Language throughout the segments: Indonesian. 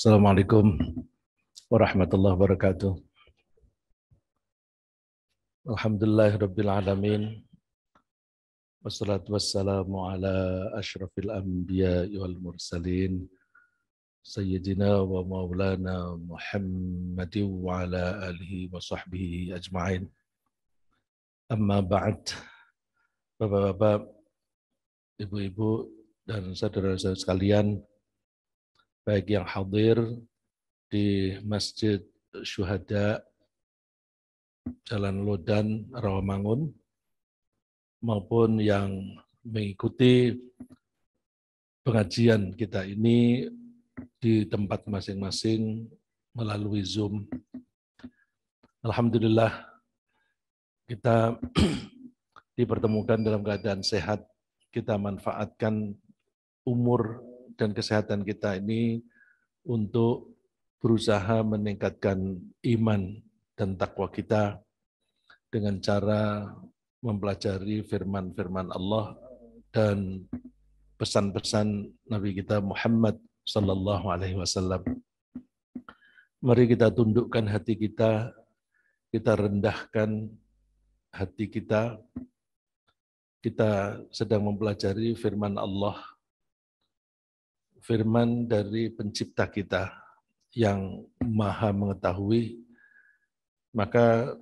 Assalamualaikum warahmatullahi wabarakatuh. Alhamdulillahirabbil alamin. Wassalatu wassalamu ala asyrafil anbiya'i wal mursalin sayyidina wa maulana Muhammadin wa ala alihi wa sahbihi ajma'in. Amma ba'd. Bapak-bapak, ibu-ibu dan saudara-saudara sekalian, baik yang hadir di Masjid Syuhada Jalan Lodan, Rawamangun, maupun yang mengikuti pengajian kita ini di tempat masing-masing melalui Zoom. Alhamdulillah kita dipertemukan dalam keadaan sehat. Kita manfaatkan umur dan kesehatan kita ini untuk berusaha meningkatkan iman dan takwa kita dengan cara mempelajari firman-firman Allah dan pesan-pesan Nabi kita Muhammad sallallahu alaihi wasallam. Mari kita tundukkan hati kita rendahkan hati kita. Kita sedang mempelajari firman Allah, firman dari pencipta kita yang maha mengetahui, maka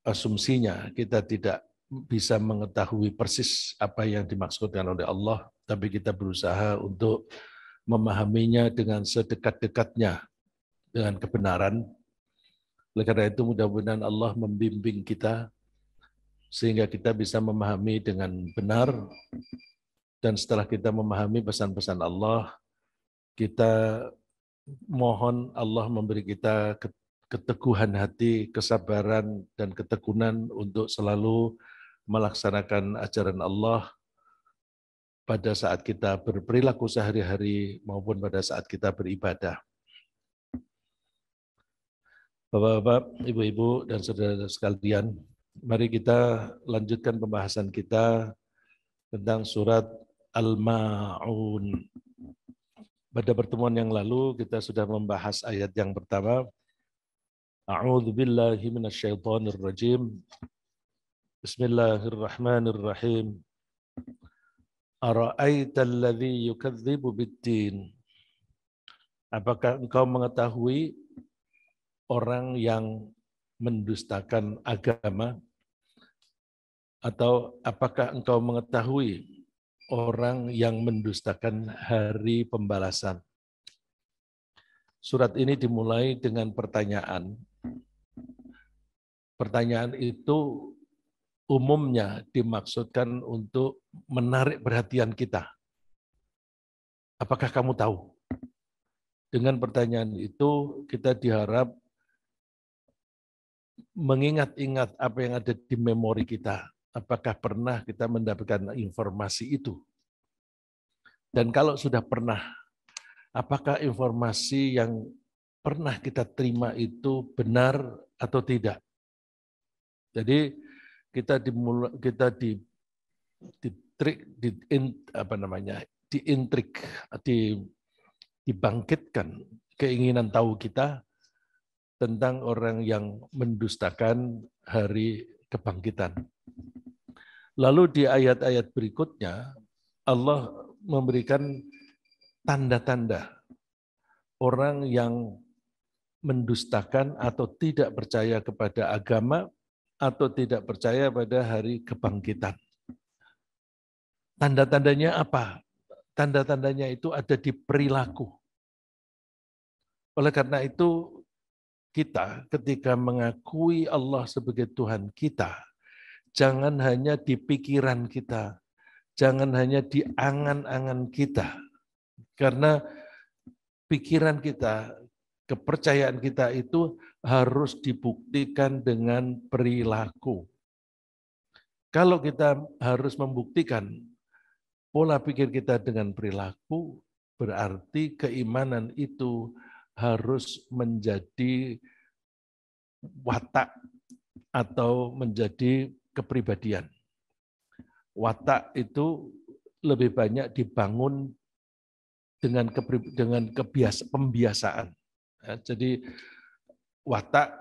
asumsinya kita tidak bisa mengetahui persis apa yang dimaksudkan oleh Allah, tapi kita berusaha untuk memahaminya dengan sedekat-dekatnya dengan kebenaran. Oleh karena itu mudah-mudahan Allah membimbing kita sehingga kita bisa memahami dengan benar, dan setelah kita memahami pesan-pesan Allah, kita mohon Allah memberi kita keteguhan hati, kesabaran, dan ketekunan untuk selalu melaksanakan ajaran Allah pada saat kita berperilaku sehari-hari maupun pada saat kita beribadah. Bapak-bapak, ibu-ibu, dan saudara sekalian, mari kita lanjutkan pembahasan kita tentang surat Al-Ma'un. Pada pertemuan yang lalu kita sudah membahas ayat yang pertama. A'udzu billahi minasyaitonir rajim. Bismillahirrahmanirrahim. Ara'aital ladzi yukadzibu bid-din. Apakah engkau mengetahui orang yang mendustakan agama? Atau apakah engkau mengetahui orang yang mendustakan hari pembalasan? Surat ini dimulai dengan pertanyaan. Pertanyaan itu umumnya dimaksudkan untuk menarik perhatian kita. Apakah kamu tahu? Dengan pertanyaan itu kita diharap mengingat-ingat apa yang ada di memori kita. Apakah pernah kita mendapatkan informasi itu? Dan kalau sudah pernah, apakah informasi yang pernah kita terima itu benar atau tidak? Jadi kita dibangkitkan keinginan tahu kita tentang orang yang mendustakan hari kebangkitan. Lalu di ayat-ayat berikutnya Allah memberikan tanda-tanda orang yang mendustakan atau tidak percaya kepada agama atau tidak percaya pada hari kebangkitan. Tanda-tandanya apa? Tanda-tandanya itu ada di perilaku. Oleh karena itu kita ketika mengakui Allah sebagai Tuhan kita, jangan hanya di pikiran kita, jangan hanya di angan-angan kita. Karena pikiran kita, kepercayaan kita itu harus dibuktikan dengan perilaku. Kalau kita harus membuktikan pola pikir kita dengan perilaku, berarti keimanan itu harus menjadi watak atau menjadi kepribadian. Watak itu lebih banyak dibangun dengan pembiasaan. Ya, jadi watak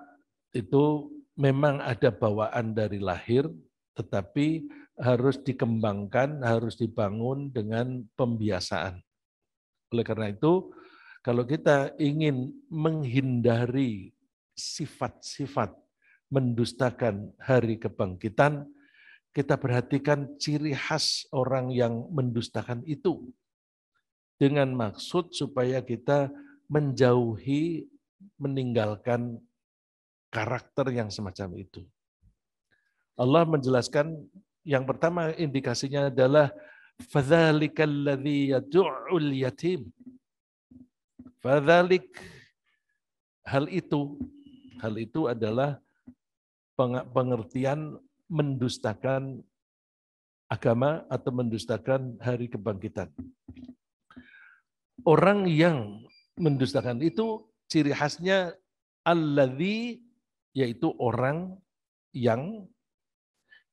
itu memang ada bawaan dari lahir, tetapi harus dikembangkan, harus dibangun dengan pembiasaan. Oleh karena itu, kalau kita ingin menghindari sifat-sifat mendustakan hari kebangkitan, kita perhatikan ciri khas orang yang mendustakan itu. Dengan maksud supaya kita menjauhi, meninggalkan karakter yang semacam itu. Allah menjelaskan yang pertama indikasinya adalah fadzalikal ladzi yad'ul yatim. Fadzalik, hal itu adalah pengertian mendustakan agama atau mendustakan hari kebangkitan. Orang yang mendustakan itu ciri khasnya alladzi, yaitu orang yang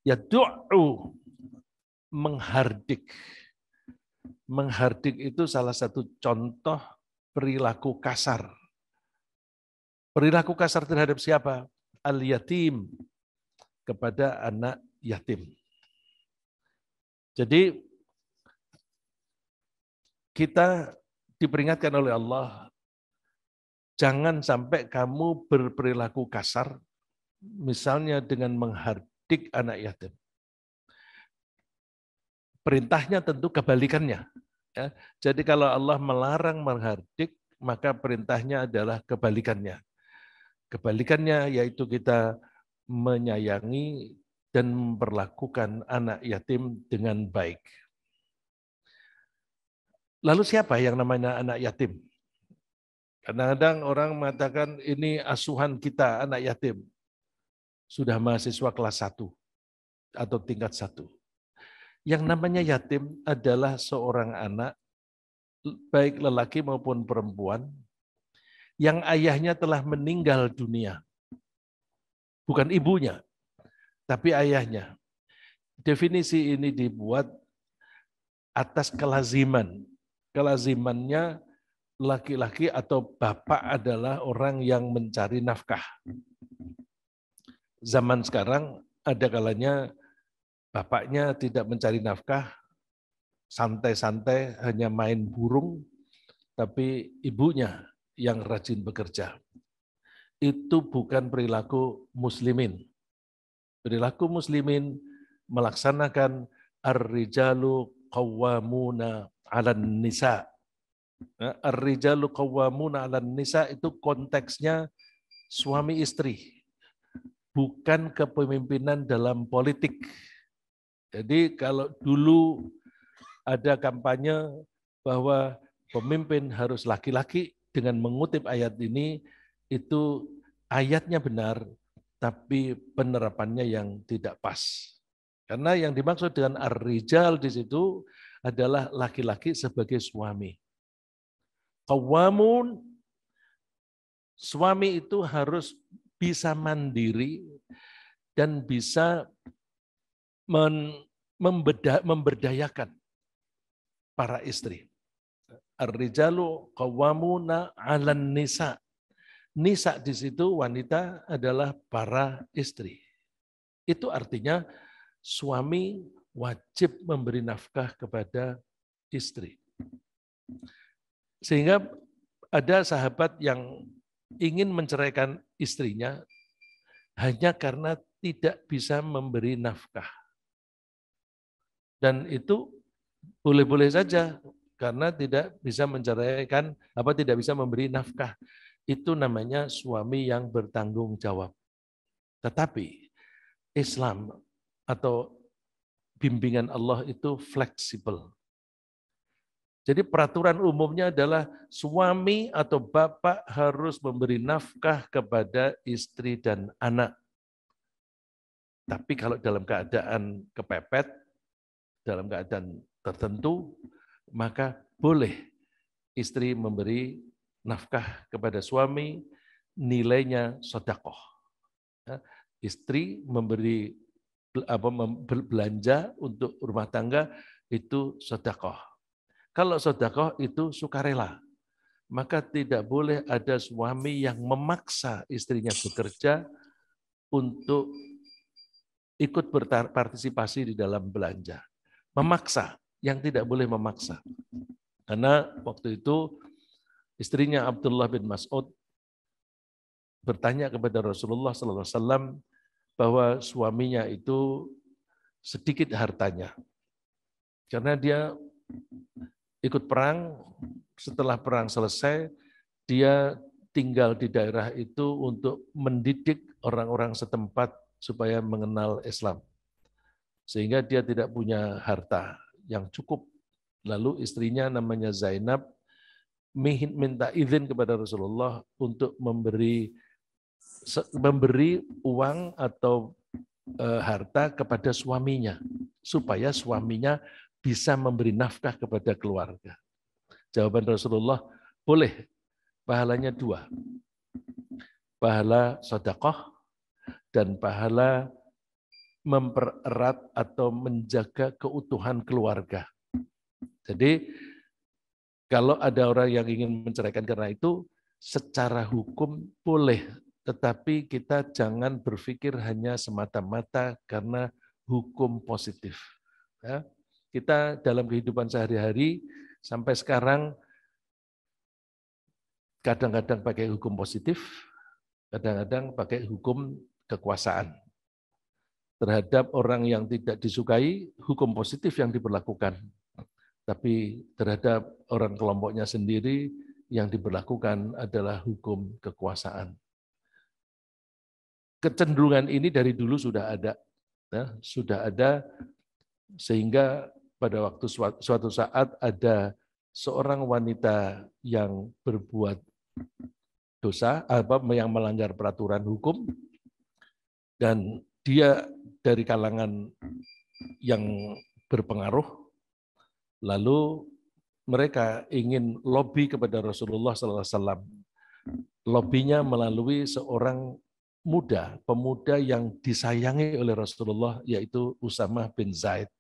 yad'u, menghardik. Menghardik itu salah satu contoh perilaku kasar. Perilaku kasar terhadap siapa? Al-yatim, kepada anak yatim. Jadi kita diperingatkan oleh Allah, jangan sampai kamu berperilaku kasar, misalnya dengan menghardik anak yatim. Perintahnya tentu kebalikannya. Ya. Jadi kalau Allah melarang menghardik, maka perintahnya adalah kebalikannya. Kebalikannya yaitu kita menyayangi dan memperlakukan anak yatim dengan baik. Lalu siapa yang namanya anak yatim? Kadang-kadang orang mengatakan ini asuhan kita, anak yatim. Sudah mahasiswa kelas 1 atau tingkat 1. Yang namanya yatim adalah seorang anak, baik lelaki maupun perempuan, yang ayahnya telah meninggal dunia. Bukan ibunya, tapi ayahnya. Definisi ini dibuat atas kelaziman. Kelazimannya laki-laki atau bapak adalah orang yang mencari nafkah. Zaman sekarang ada kalanya bapaknya tidak mencari nafkah, santai-santai hanya main burung, tapi ibunya yang rajin bekerja. Itu bukan perilaku muslimin. Perilaku muslimin melaksanakan ar-rijalu qawwamuna 'alan nisa. Ar-rijalu qawwamuna 'alan nisa itu konteksnya suami istri, bukan kepemimpinan dalam politik. Jadi kalau dulu ada kampanye bahwa pemimpin harus laki-laki dengan mengutip ayat ini, itu ayatnya benar, tapi penerapannya yang tidak pas. Karena yang dimaksud dengan ar-rijal di situ adalah laki-laki sebagai suami. Qawwamun, suami itu harus bisa mandiri dan bisa memberdayakan para istri. Ar-rijalu qawwamuna 'alan nisa. Nisa di situ wanita adalah para istri. Itu artinya suami wajib memberi nafkah kepada istri. Sehingga ada sahabat yang ingin menceraikan istrinya hanya karena tidak bisa memberi nafkah. Dan itu boleh-boleh saja karena tidak bisa menceraikan, tidak bisa memberi nafkah. Itu namanya suami yang bertanggung jawab. Tetapi Islam atau bimbingan Allah itu fleksibel. Jadi peraturan umumnya adalah suami atau bapak harus memberi nafkah kepada istri dan anak. Tapi kalau dalam keadaan kepepet, dalam keadaan tertentu, maka boleh istri memberi nafkah kepada suami, nilainya sedekah. Istri memberi belanja untuk rumah tangga itu sedekah. Kalau sedekah itu sukarela, maka tidak boleh ada suami yang memaksa istrinya bekerja untuk ikut berpartisipasi di dalam belanja. Memaksa, yang tidak boleh memaksa. Karena waktu itu istrinya Abdullah bin Mas'ud bertanya kepada Rasulullah SAW bahwa suaminya itu sedikit hartanya. Karena dia ikut perang, setelah perang selesai, dia tinggal di daerah itu untuk mendidik orang-orang setempat supaya mengenal Islam. Sehingga dia tidak punya harta yang cukup. Lalu istrinya namanya Zainab minta izin kepada Rasulullah untuk memberi uang atau harta kepada suaminya, supaya suaminya bisa memberi nafkah kepada keluarga. Jawaban Rasulullah, boleh, pahalanya 2. Pahala sedekah dan pahala mempererat atau menjaga keutuhan keluarga. Jadi kalau ada orang yang ingin menceraikan karena itu, secara hukum boleh, tetapi kita jangan berpikir hanya semata-mata karena hukum positif. Ya. Kita dalam kehidupan sehari-hari sampai sekarang kadang-kadang pakai hukum positif, kadang-kadang pakai hukum kekuasaan. Terhadap orang yang tidak disukai, hukum positif yang diberlakukan. Tapi terhadap orang kelompoknya sendiri, yang diberlakukan adalah hukum kekuasaan. Kecenderungan ini dari dulu sudah ada. Ya, sudah ada, sehingga pada waktu suatu saat ada seorang wanita yang berbuat dosa, yang melanggar peraturan hukum, dan dia dari kalangan yang berpengaruh, lalu mereka ingin lobby kepada Rasulullah SAW. Lobbynya melalui seorang pemuda yang disayangi oleh Rasulullah, yaitu Usamah bin Zaid.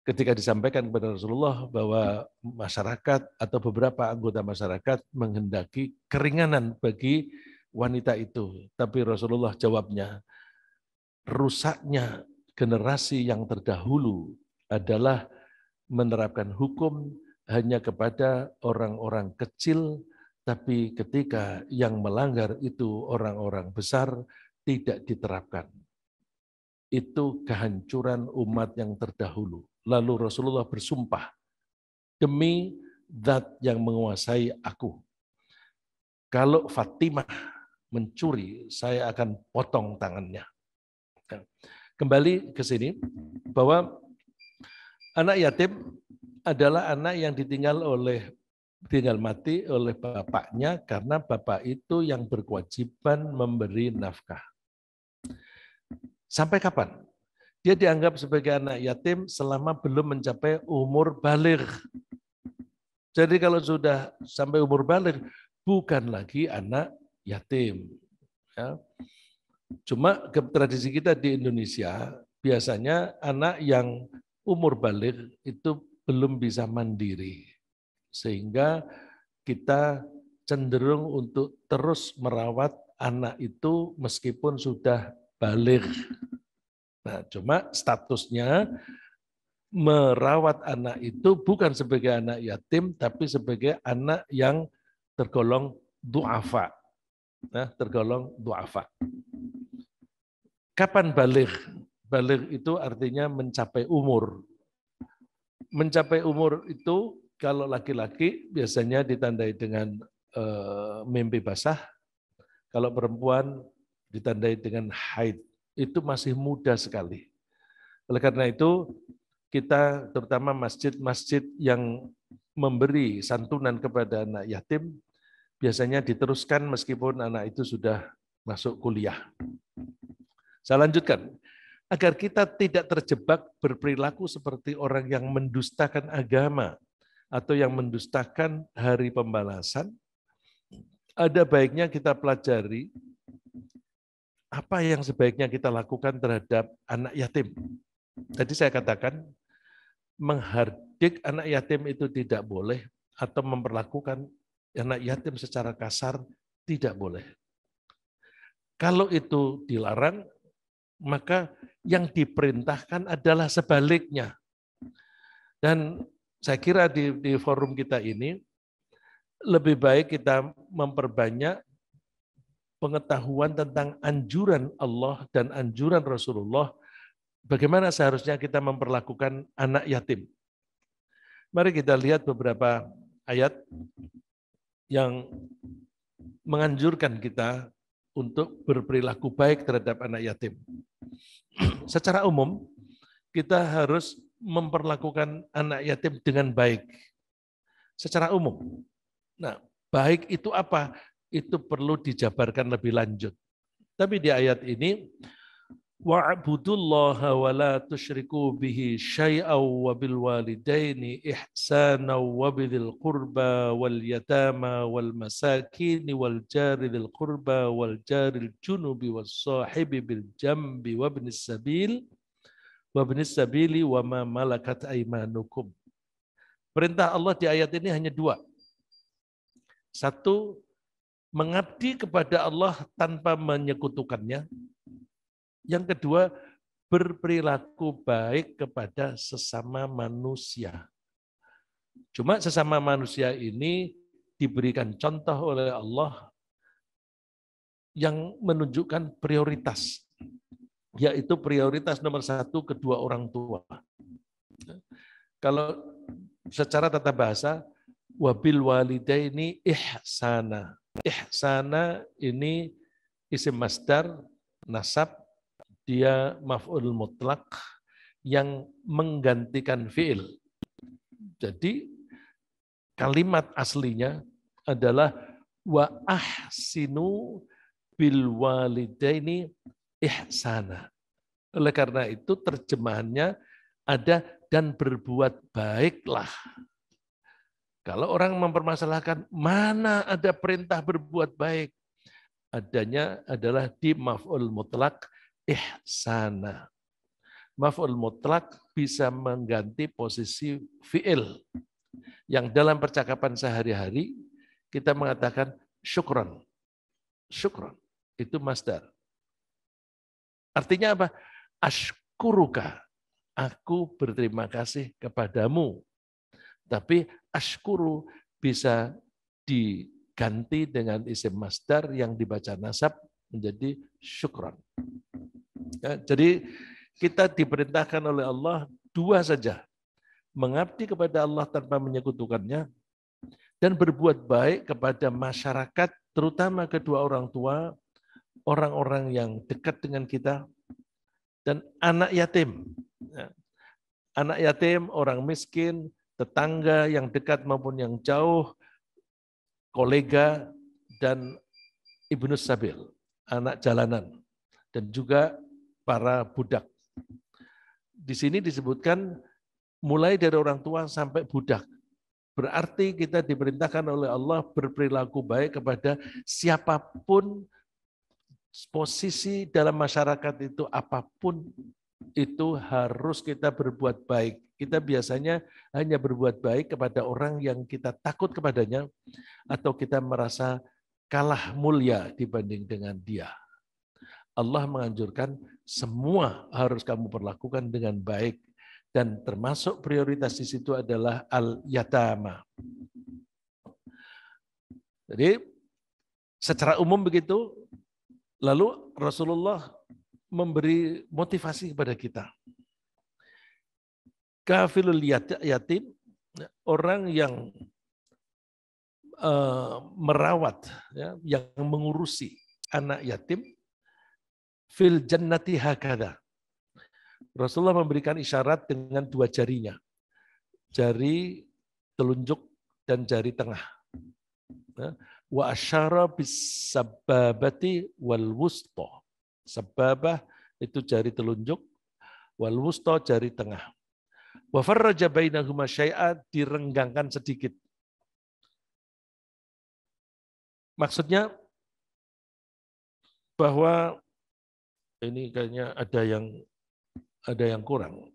Ketika disampaikan kepada Rasulullah bahwa masyarakat atau beberapa anggota masyarakat menghendaki keringanan bagi wanita itu. Tapi Rasulullah jawabnya, rusaknya generasi yang terdahulu adalah menerapkan hukum hanya kepada orang-orang kecil, tapi ketika yang melanggar itu orang-orang besar, tidak diterapkan. Itu kehancuran umat yang terdahulu. Lalu Rasulullah bersumpah, demi Zat yang menguasai aku, kalau Fatimah mencuri, saya akan potong tangannya. Kembali ke sini, bahwa anak yatim adalah anak yang ditinggal mati oleh bapaknya, karena bapak itu yang berkewajiban memberi nafkah. Sampai kapan? Dia dianggap sebagai anak yatim selama belum mencapai umur baligh. Jadi kalau sudah sampai umur baligh, bukan lagi anak yatim. Ya. Cuma tradisi kita di Indonesia, biasanya anak yang umur baligh itu belum bisa mandiri. Sehingga kita cenderung untuk terus merawat anak itu meskipun sudah baligh. Nah, cuma statusnya merawat anak itu bukan sebagai anak yatim, tapi sebagai anak yang tergolong du'afa. Nah, tergolong du'afa. Kapan baligh? Baligh itu artinya mencapai umur. Mencapai umur itu kalau laki-laki biasanya ditandai dengan mimpi basah. Kalau perempuan ditandai dengan haid. Itu masih muda sekali. Oleh karena itu, kita terutama masjid-masjid yang memberi santunan kepada anak yatim, biasanya diteruskan meskipun anak itu sudah masuk kuliah. Saya lanjutkan. Agar kita tidak terjebak berperilaku seperti orang yang mendustakan agama atau yang mendustakan hari pembalasan, ada baiknya kita pelajari apa yang sebaiknya kita lakukan terhadap anak yatim. Tadi saya katakan, menghardik anak yatim itu tidak boleh, atau memperlakukan anak yatim secara kasar tidak boleh. Kalau itu dilarang, maka yang diperintahkan adalah sebaliknya. Dan saya kira di forum kita ini, lebih baik kita memperbanyak pengetahuan tentang anjuran Allah dan anjuran Rasulullah, bagaimana seharusnya kita memperlakukan anak yatim. Mari kita lihat beberapa ayat yang menganjurkan kita untuk berperilaku baik terhadap anak yatim. Secara umum, kita harus memperlakukan anak yatim dengan baik. Secara umum. Nah, baik itu apa? Itu perlu dijabarkan lebih lanjut. Tapi di ayat ini, wa'budullaha wa la tusyriku bihi syai'aw wa bil walidaini ihsana wa bidzil qurba wal yatama wal masakin wal jari dzil qurba wal jaril junubi was sahibi bil jambi wa ibnis sabili wa ma malakat aymanukum. Perintah Allah di ayat ini hanya dua. Satu, mengabdi kepada Allah tanpa menyekutukannya. Yang kedua, berperilaku baik kepada sesama manusia. Cuma sesama manusia ini diberikan contoh oleh Allah yang menunjukkan prioritas, yaitu prioritas nomor satu kedua orang tua. Kalau secara tata bahasa, wabil walidaini ihsana. Ihsana ini isim masdar, nasab, dia maf'ul mutlak yang menggantikan fi'il. Jadi kalimat aslinya adalah wa ahsinu bil walidaini ihsana. Oleh karena itu terjemahannya ada dan berbuat baiklah. Kalau orang mempermasalahkan mana ada perintah berbuat baik, adanya adalah di maf'ul mutlak ihsana. Maf'ul mutlak bisa mengganti posisi fi'il. Yang dalam percakapan sehari-hari kita mengatakan syukron. Syukron itu masdar. Artinya apa? Ashkuruka. Aku berterima kasih kepadamu. Tapi ashkuru bisa diganti dengan isim masdar yang dibaca nasab menjadi syukron. Ya, jadi kita diperintahkan oleh Allah dua saja. Mengabdi kepada Allah tanpa menyekutukannya dan berbuat baik kepada masyarakat, terutama kedua orang tua, orang-orang yang dekat dengan kita, dan anak yatim. Anak yatim, orang miskin, tetangga yang dekat maupun yang jauh, kolega, dan ibnus sabil, anak jalanan, dan juga para budak. Di sini disebutkan mulai dari orang tua sampai budak. Berarti kita diperintahkan oleh Allah berperilaku baik kepada siapapun posisi dalam masyarakat itu, apapun itu harus kita berbuat baik. Kita biasanya hanya berbuat baik kepada orang yang kita takut kepadanya atau kita merasa kalah mulia dibanding dengan dia. Allah menganjurkan semua harus kamu perlakukan dengan baik dan termasuk prioritas di situ adalah al-yatama. Jadi secara umum begitu, lalu Rasulullah memberi motivasi kepada kita. Kafilul yatim, orang yang merawat, yang mengurusi anak yatim, fil jannati hakada. Rasulullah memberikan isyarat dengan dua jarinya. Jari telunjuk dan jari tengah. Wa asyara bis sababati wal wusta. Sababah itu jari telunjuk, wal wusta jari tengah. Wa farraja bainahuma syai'a, direnggangkan sedikit. Maksudnya bahwa ini kayaknya ada yang kurang.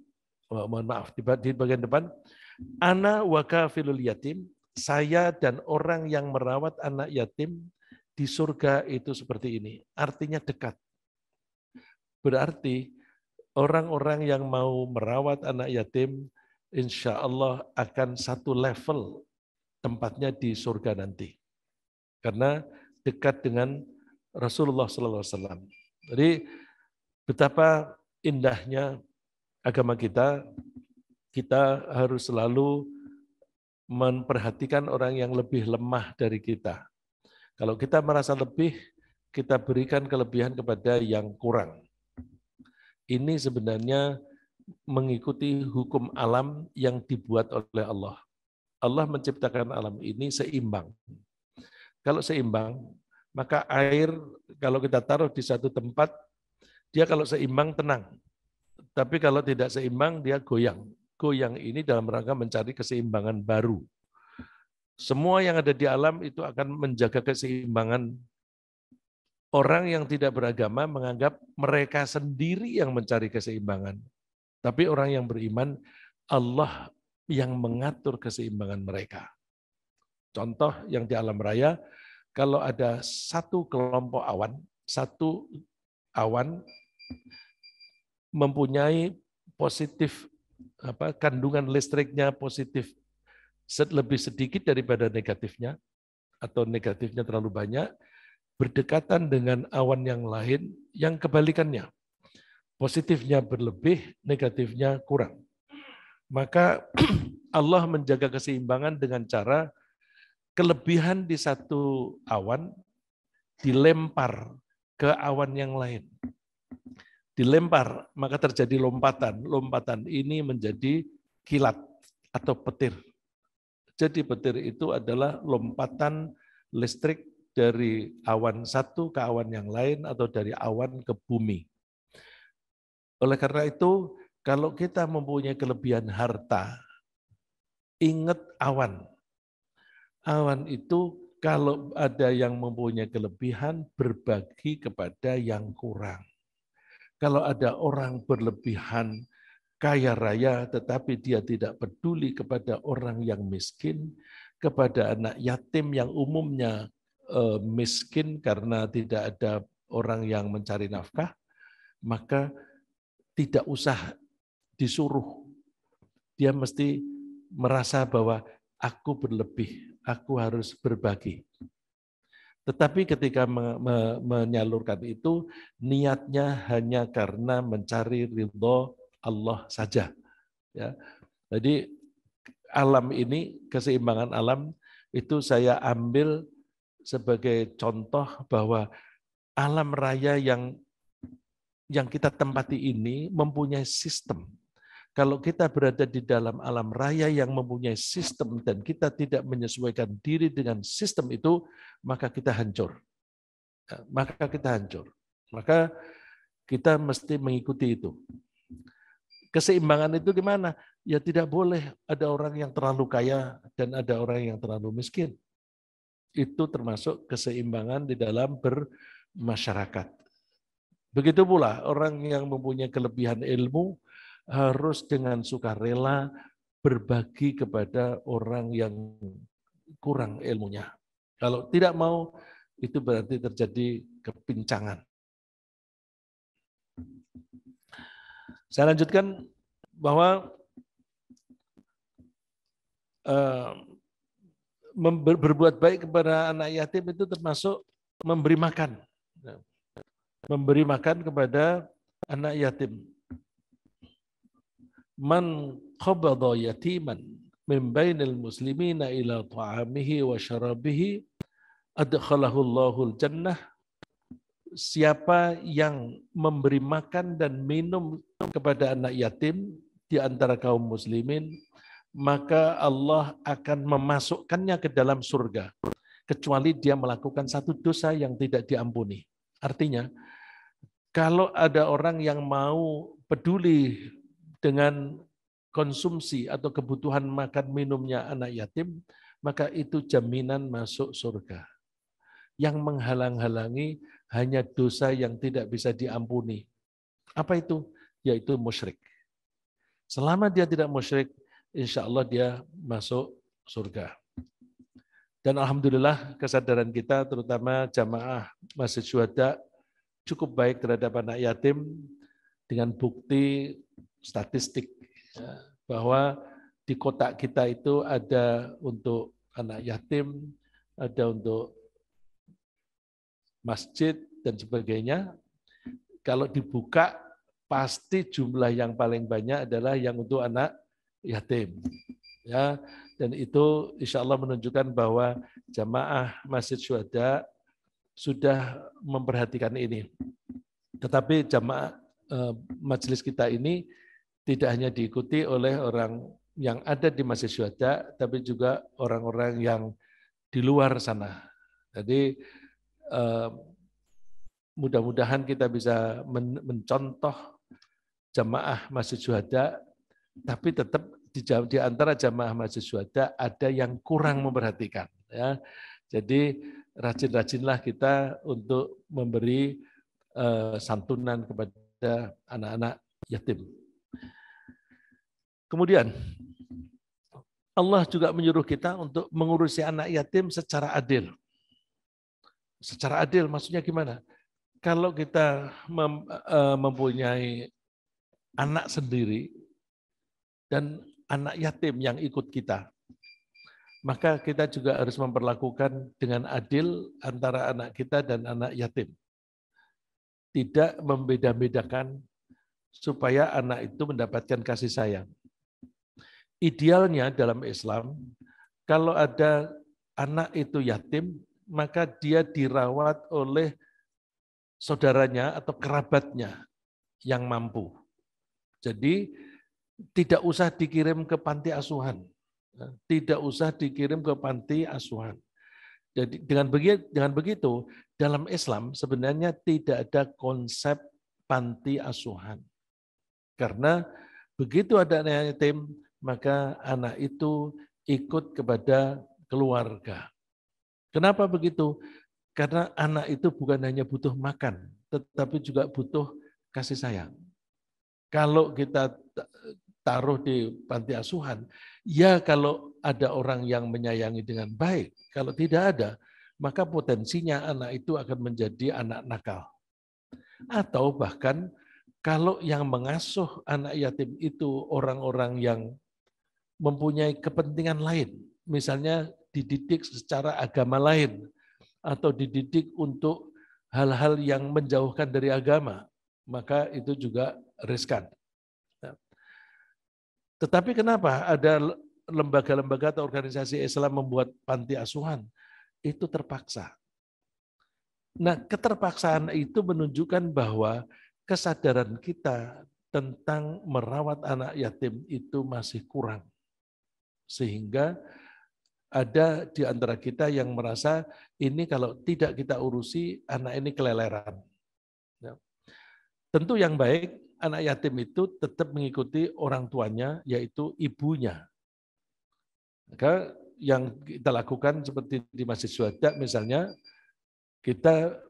mohon maaf, di bagian depan, ana wa kafilul yatim, saya dan orang yang merawat anak yatim di surga itu seperti ini. Artinya dekat. Berarti orang-orang yang mau merawat anak yatim, insya Allah akan satu level tempatnya di surga nanti. Karena dekat dengan Rasulullah SAW. Jadi betapa indahnya agama kita harus selalu memperhatikan orang yang lebih lemah dari kita. Kalau kita merasa lebih, kita berikan kelebihan kepada yang kurang. Ini sebenarnya mengikuti hukum alam yang dibuat oleh Allah. Allah menciptakan alam ini seimbang. Kalau seimbang, maka air kalau kita taruh di satu tempat, dia kalau seimbang tenang. Tapi kalau tidak seimbang, dia goyang. Goyang ini dalam rangka mencari keseimbangan baru. Semua yang ada di alam itu akan menjaga keseimbangan. Orang yang tidak beragama menganggap mereka sendiri yang mencari keseimbangan. Tapi orang yang beriman, Allah yang mengatur keseimbangan mereka. Contoh yang di alam raya, kalau ada satu kelompok awan, satu awan mempunyai positif kandungan listriknya positif lebih sedikit daripada negatifnya, atau negatifnya terlalu banyak, berdekatan dengan awan yang lain yang kebalikannya. Positifnya berlebih, negatifnya kurang. Maka Allah menjaga keseimbangan dengan cara kelebihan di satu awan dilempar ke awan yang lain. Dilempar, maka terjadi lompatan. Lompatan ini menjadi kilat atau petir. Jadi petir itu adalah lompatan listrik dari awan satu ke awan yang lain atau dari awan ke bumi. Oleh karena itu, kalau kita mempunyai kelebihan harta, ingat awan. Awan itu kalau ada yang mempunyai kelebihan, berbagi kepada yang kurang. Kalau ada orang berlebihan, kaya raya, tetapi dia tidak peduli kepada orang yang miskin, kepada anak yatim yang umumnya miskin karena tidak ada orang yang mencari nafkah, maka tidak usah disuruh. Dia mesti merasa bahwa aku berlebih, aku harus berbagi. Tetapi ketika menyalurkan itu, niatnya hanya karena mencari ridho Allah saja. Ya. Jadi alam ini, keseimbangan alam itu saya ambil sebagai contoh bahwa alam raya yang kita tempati ini mempunyai sistem. Kalau kita berada di dalam alam raya yang mempunyai sistem dan kita tidak menyesuaikan diri dengan sistem itu, maka kita hancur. Maka kita hancur. Maka kita mesti mengikuti itu. Keseimbangan itu gimana? Ya tidak boleh ada orang yang terlalu kaya dan ada orang yang terlalu miskin. Itu termasuk keseimbangan di dalam bermasyarakat. Begitu pula orang yang mempunyai kelebihan ilmu harus dengan sukarela berbagi kepada orang yang kurang ilmunya. Kalau tidak mau, itu berarti terjadi kepincangan. Saya lanjutkan bahwa berbuat baik kepada anak yatim itu termasuk memberi makan. Memberi makan kepada anak yatim. Man qabada yatiman min bainil muslimina ila ta'amihi wa syarabihi adkhalahu Allahul jannah. Siapa yang memberi makan dan minum kepada anak yatim di antara kaum muslimin, maka Allah akan memasukkannya ke dalam surga, kecuali dia melakukan satu dosa yang tidak diampuni. Artinya, kalau ada orang yang mau peduli dengan konsumsi atau kebutuhan makan minumnya anak yatim, maka itu jaminan masuk surga. Yang menghalang-halangi hanya dosa yang tidak bisa diampuni. Apa itu? Yaitu musyrik. Selama dia tidak musyrik, insya Allah dia masuk surga. Dan alhamdulillah kesadaran kita terutama jamaah Masjid Syuhada cukup baik terhadap anak yatim dengan bukti statistik bahwa di kotak kita itu ada untuk anak yatim, ada untuk masjid dan sebagainya. Kalau dibuka pasti jumlah yang paling banyak adalah yang untuk anak yatim. Ya, dan itu insya Allah menunjukkan bahwa jamaah Masjid Syuhada sudah memperhatikan ini. Tetapi jamaah majelis kita ini tidak hanya diikuti oleh orang yang ada di Masjid Syuhada, tapi juga orang-orang yang di luar sana. Jadi mudah-mudahan kita bisa mencontoh jamaah Masjid Syuhada, tapi tetap di antara jamaah Masjid Syuhada ada yang kurang memperhatikan. Ya. Jadi rajin-rajinlah kita untuk memberi santunan kepada anak-anak yatim. Kemudian Allah juga menyuruh kita untuk mengurusi anak yatim secara adil. Secara adil maksudnya gimana? Kalau kita mempunyai anak sendiri dan anak yatim yang ikut kita, maka kita juga harus memperlakukan dengan adil antara anak kita dan anak yatim. Tidak membeda-bedakan supaya anak itu mendapatkan kasih sayang. Idealnya dalam Islam, kalau ada anak itu yatim, maka dia dirawat oleh saudaranya atau kerabatnya yang mampu. Jadi tidak usah dikirim ke panti asuhan. Tidak usah dikirim ke panti asuhan. Jadi dengan begitu dalam Islam sebenarnya tidak ada konsep panti asuhan. Karena begitu ada anak yatim, maka anak itu ikut kepada keluarga. Kenapa begitu? Karena anak itu bukan hanya butuh makan, tetapi juga butuh kasih sayang. Kalau kita taruh di panti asuhan, ya kalau ada orang yang menyayangi dengan baik. Kalau tidak ada, maka potensinya anak itu akan menjadi anak nakal. Atau bahkan kalau yang mengasuh anak yatim itu orang-orang yang mempunyai kepentingan lain, misalnya dididik secara agama lain, atau dididik untuk hal-hal yang menjauhkan dari agama, maka itu juga riskan. Tetapi kenapa ada lembaga-lembaga atau organisasi Islam membuat panti asuhan? Itu terpaksa. Nah, keterpaksaan itu menunjukkan bahwa kesadaran kita tentang merawat anak yatim itu masih kurang. Sehingga ada di antara kita yang merasa ini kalau tidak kita urusi, anak ini keleleran. Ya. Tentu yang baik, anak yatim itu tetap mengikuti orang tuanya, yaitu ibunya. Maka yang kita lakukan seperti di Masjid Syuhada misalnya, kita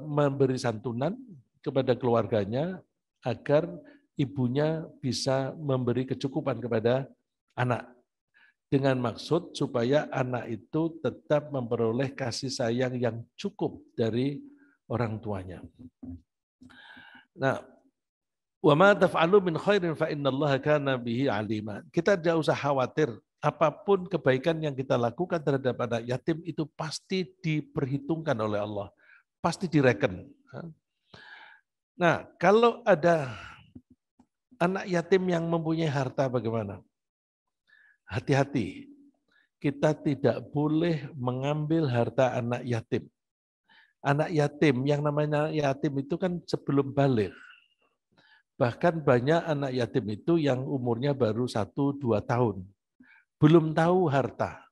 memberi santunan kepada keluarganya agar ibunya bisa memberi kecukupan kepada anak. Dengan maksud supaya anak itu tetap memperoleh kasih sayang yang cukup dari orang tuanya. Nah, wa ma taf'alu min khairin fa innallaha kana bihi alima. Kita tidak usah khawatir, apapun kebaikan yang kita lakukan terhadap anak yatim itu pasti diperhitungkan oleh Allah, pasti direken. Nah, kalau ada anak yatim yang mempunyai harta bagaimana? Hati-hati, kita tidak boleh mengambil harta anak yatim. Anak yatim, yang namanya yatim itu kan sebelum baligh. Bahkan banyak anak yatim itu yang umurnya baru 1-2 tahun. Belum tahu harta.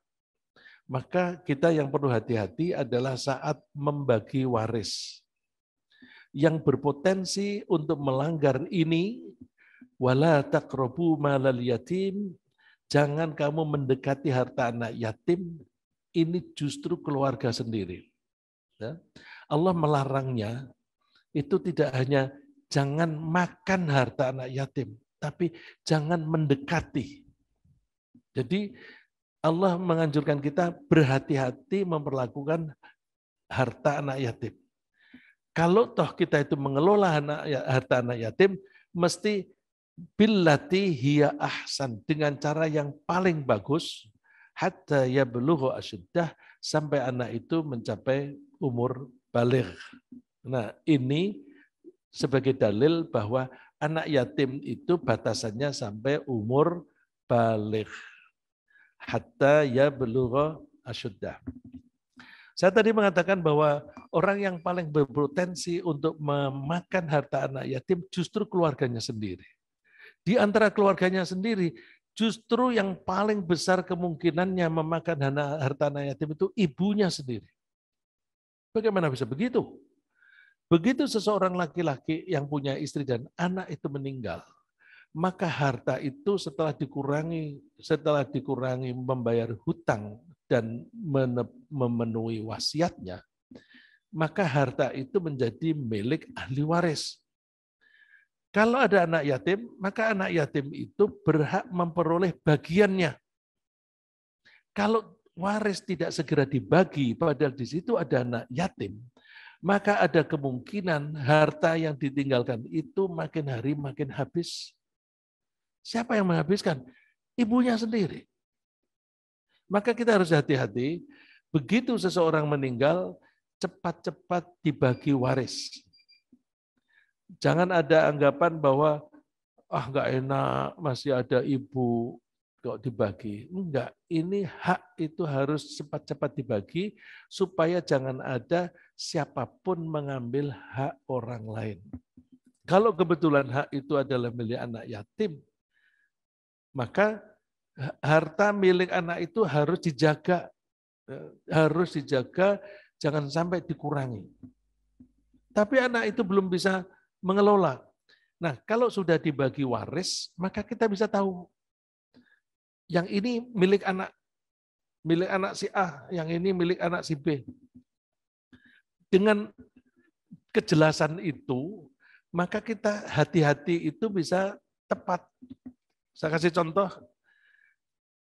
Maka kita yang perlu hati-hati adalah saat membagi waris. Yang berpotensi untuk melanggar ini, wala taqrabu malal yatim, jangan kamu mendekati harta anak yatim, ini justru keluarga sendiri. Ya. Allah melarangnya itu tidak hanya jangan makan harta anak yatim, tapi jangan mendekati. Jadi Allah menganjurkan kita berhati-hati memperlakukan harta anak yatim. Kalau toh kita itu mengelola harta anak yatim, mesti billati hiya ahsan, dengan cara yang paling bagus, hatta yablughu asyuddah, sampai anak itu mencapai umur baligh. Nah, ini sebagai dalil bahwa anak yatim itu batasannya sampai umur baligh. Hatta yablughu asyuddah. Saya tadi mengatakan bahwa orang yang paling berpotensi untuk memakan harta anak yatim justru keluarganya sendiri. Di antara keluarganya sendiri, justru yang paling besar kemungkinannya memakan harta anak yatim itu ibunya sendiri. Bagaimana bisa begitu? Begitu seseorang laki-laki yang punya istri dan anak itu meninggal, maka harta itu setelah dikurangi membayar hutang dan memenuhi wasiatnya, maka harta itu menjadi milik ahli waris. Kalau ada anak yatim, maka anak yatim itu berhak memperoleh bagiannya. Kalau waris tidak segera dibagi, padahal di situ ada anak yatim, maka ada kemungkinan harta yang ditinggalkan itu makin hari makin habis. Siapa yang menghabiskan? Ibunya sendiri. Maka kita harus hati-hati, begitu seseorang meninggal, cepat-cepat dibagi waris. Jangan ada anggapan bahwa nggak enak, masih ada ibu, kok dibagi. Enggak, ini hak itu harus cepat-cepat dibagi, supaya jangan ada siapapun mengambil hak orang lain. Kalau kebetulan hak itu adalah milik anak yatim, maka harta milik anak itu harus dijaga, jangan sampai dikurangi. Tapi anak itu belum bisa mengelola. Nah, kalau sudah dibagi waris, maka kita bisa tahu yang ini milik anak si A, yang ini milik anak si B. Dengan kejelasan itu, maka kita hati-hati itu bisa tepat. Saya kasih contoh.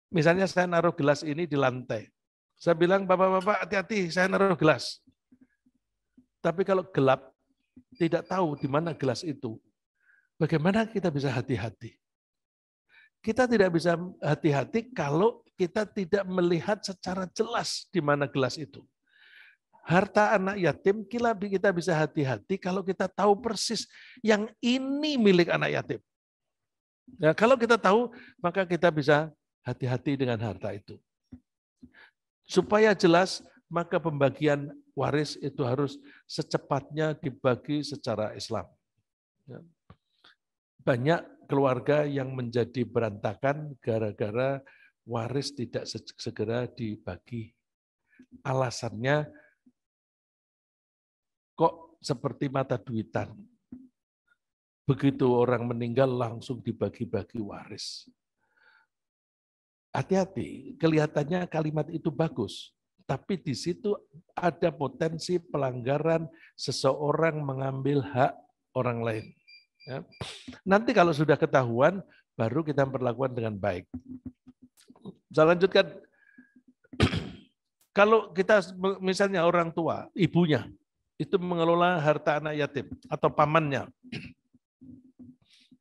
Misalnya saya naruh gelas ini di lantai. Saya bilang, Bapak-bapak hati-hati, saya naruh gelas. Tapi kalau gelap, tidak tahu di mana gelas itu. Bagaimana kita bisa hati-hati? Kita tidak bisa hati-hati kalau kita tidak melihat secara jelas di mana gelas itu. Harta anak yatim, kita bisa hati-hati kalau kita tahu persis yang ini milik anak yatim. Nah, kalau kita tahu, maka kita bisa hati-hati dengan harta itu. Supaya jelas, maka pembagian waris itu harus secepatnya dibagi secara Islam. Banyak keluarga yang menjadi berantakan gara-gara waris tidak segera dibagi. Alasannya kok seperti mata duitan. Begitu orang meninggal langsung dibagi-bagi waris. Hati-hati, kelihatannya kalimat itu bagus, tapi di situ ada potensi pelanggaran seseorang mengambil hak orang lain. Ya. Nanti kalau sudah ketahuan, baru kita perlakukan dengan baik. Saya lanjutkan. Kalau kita misalnya orang tua, ibunya, itu mengelola harta anak yatim atau pamannya,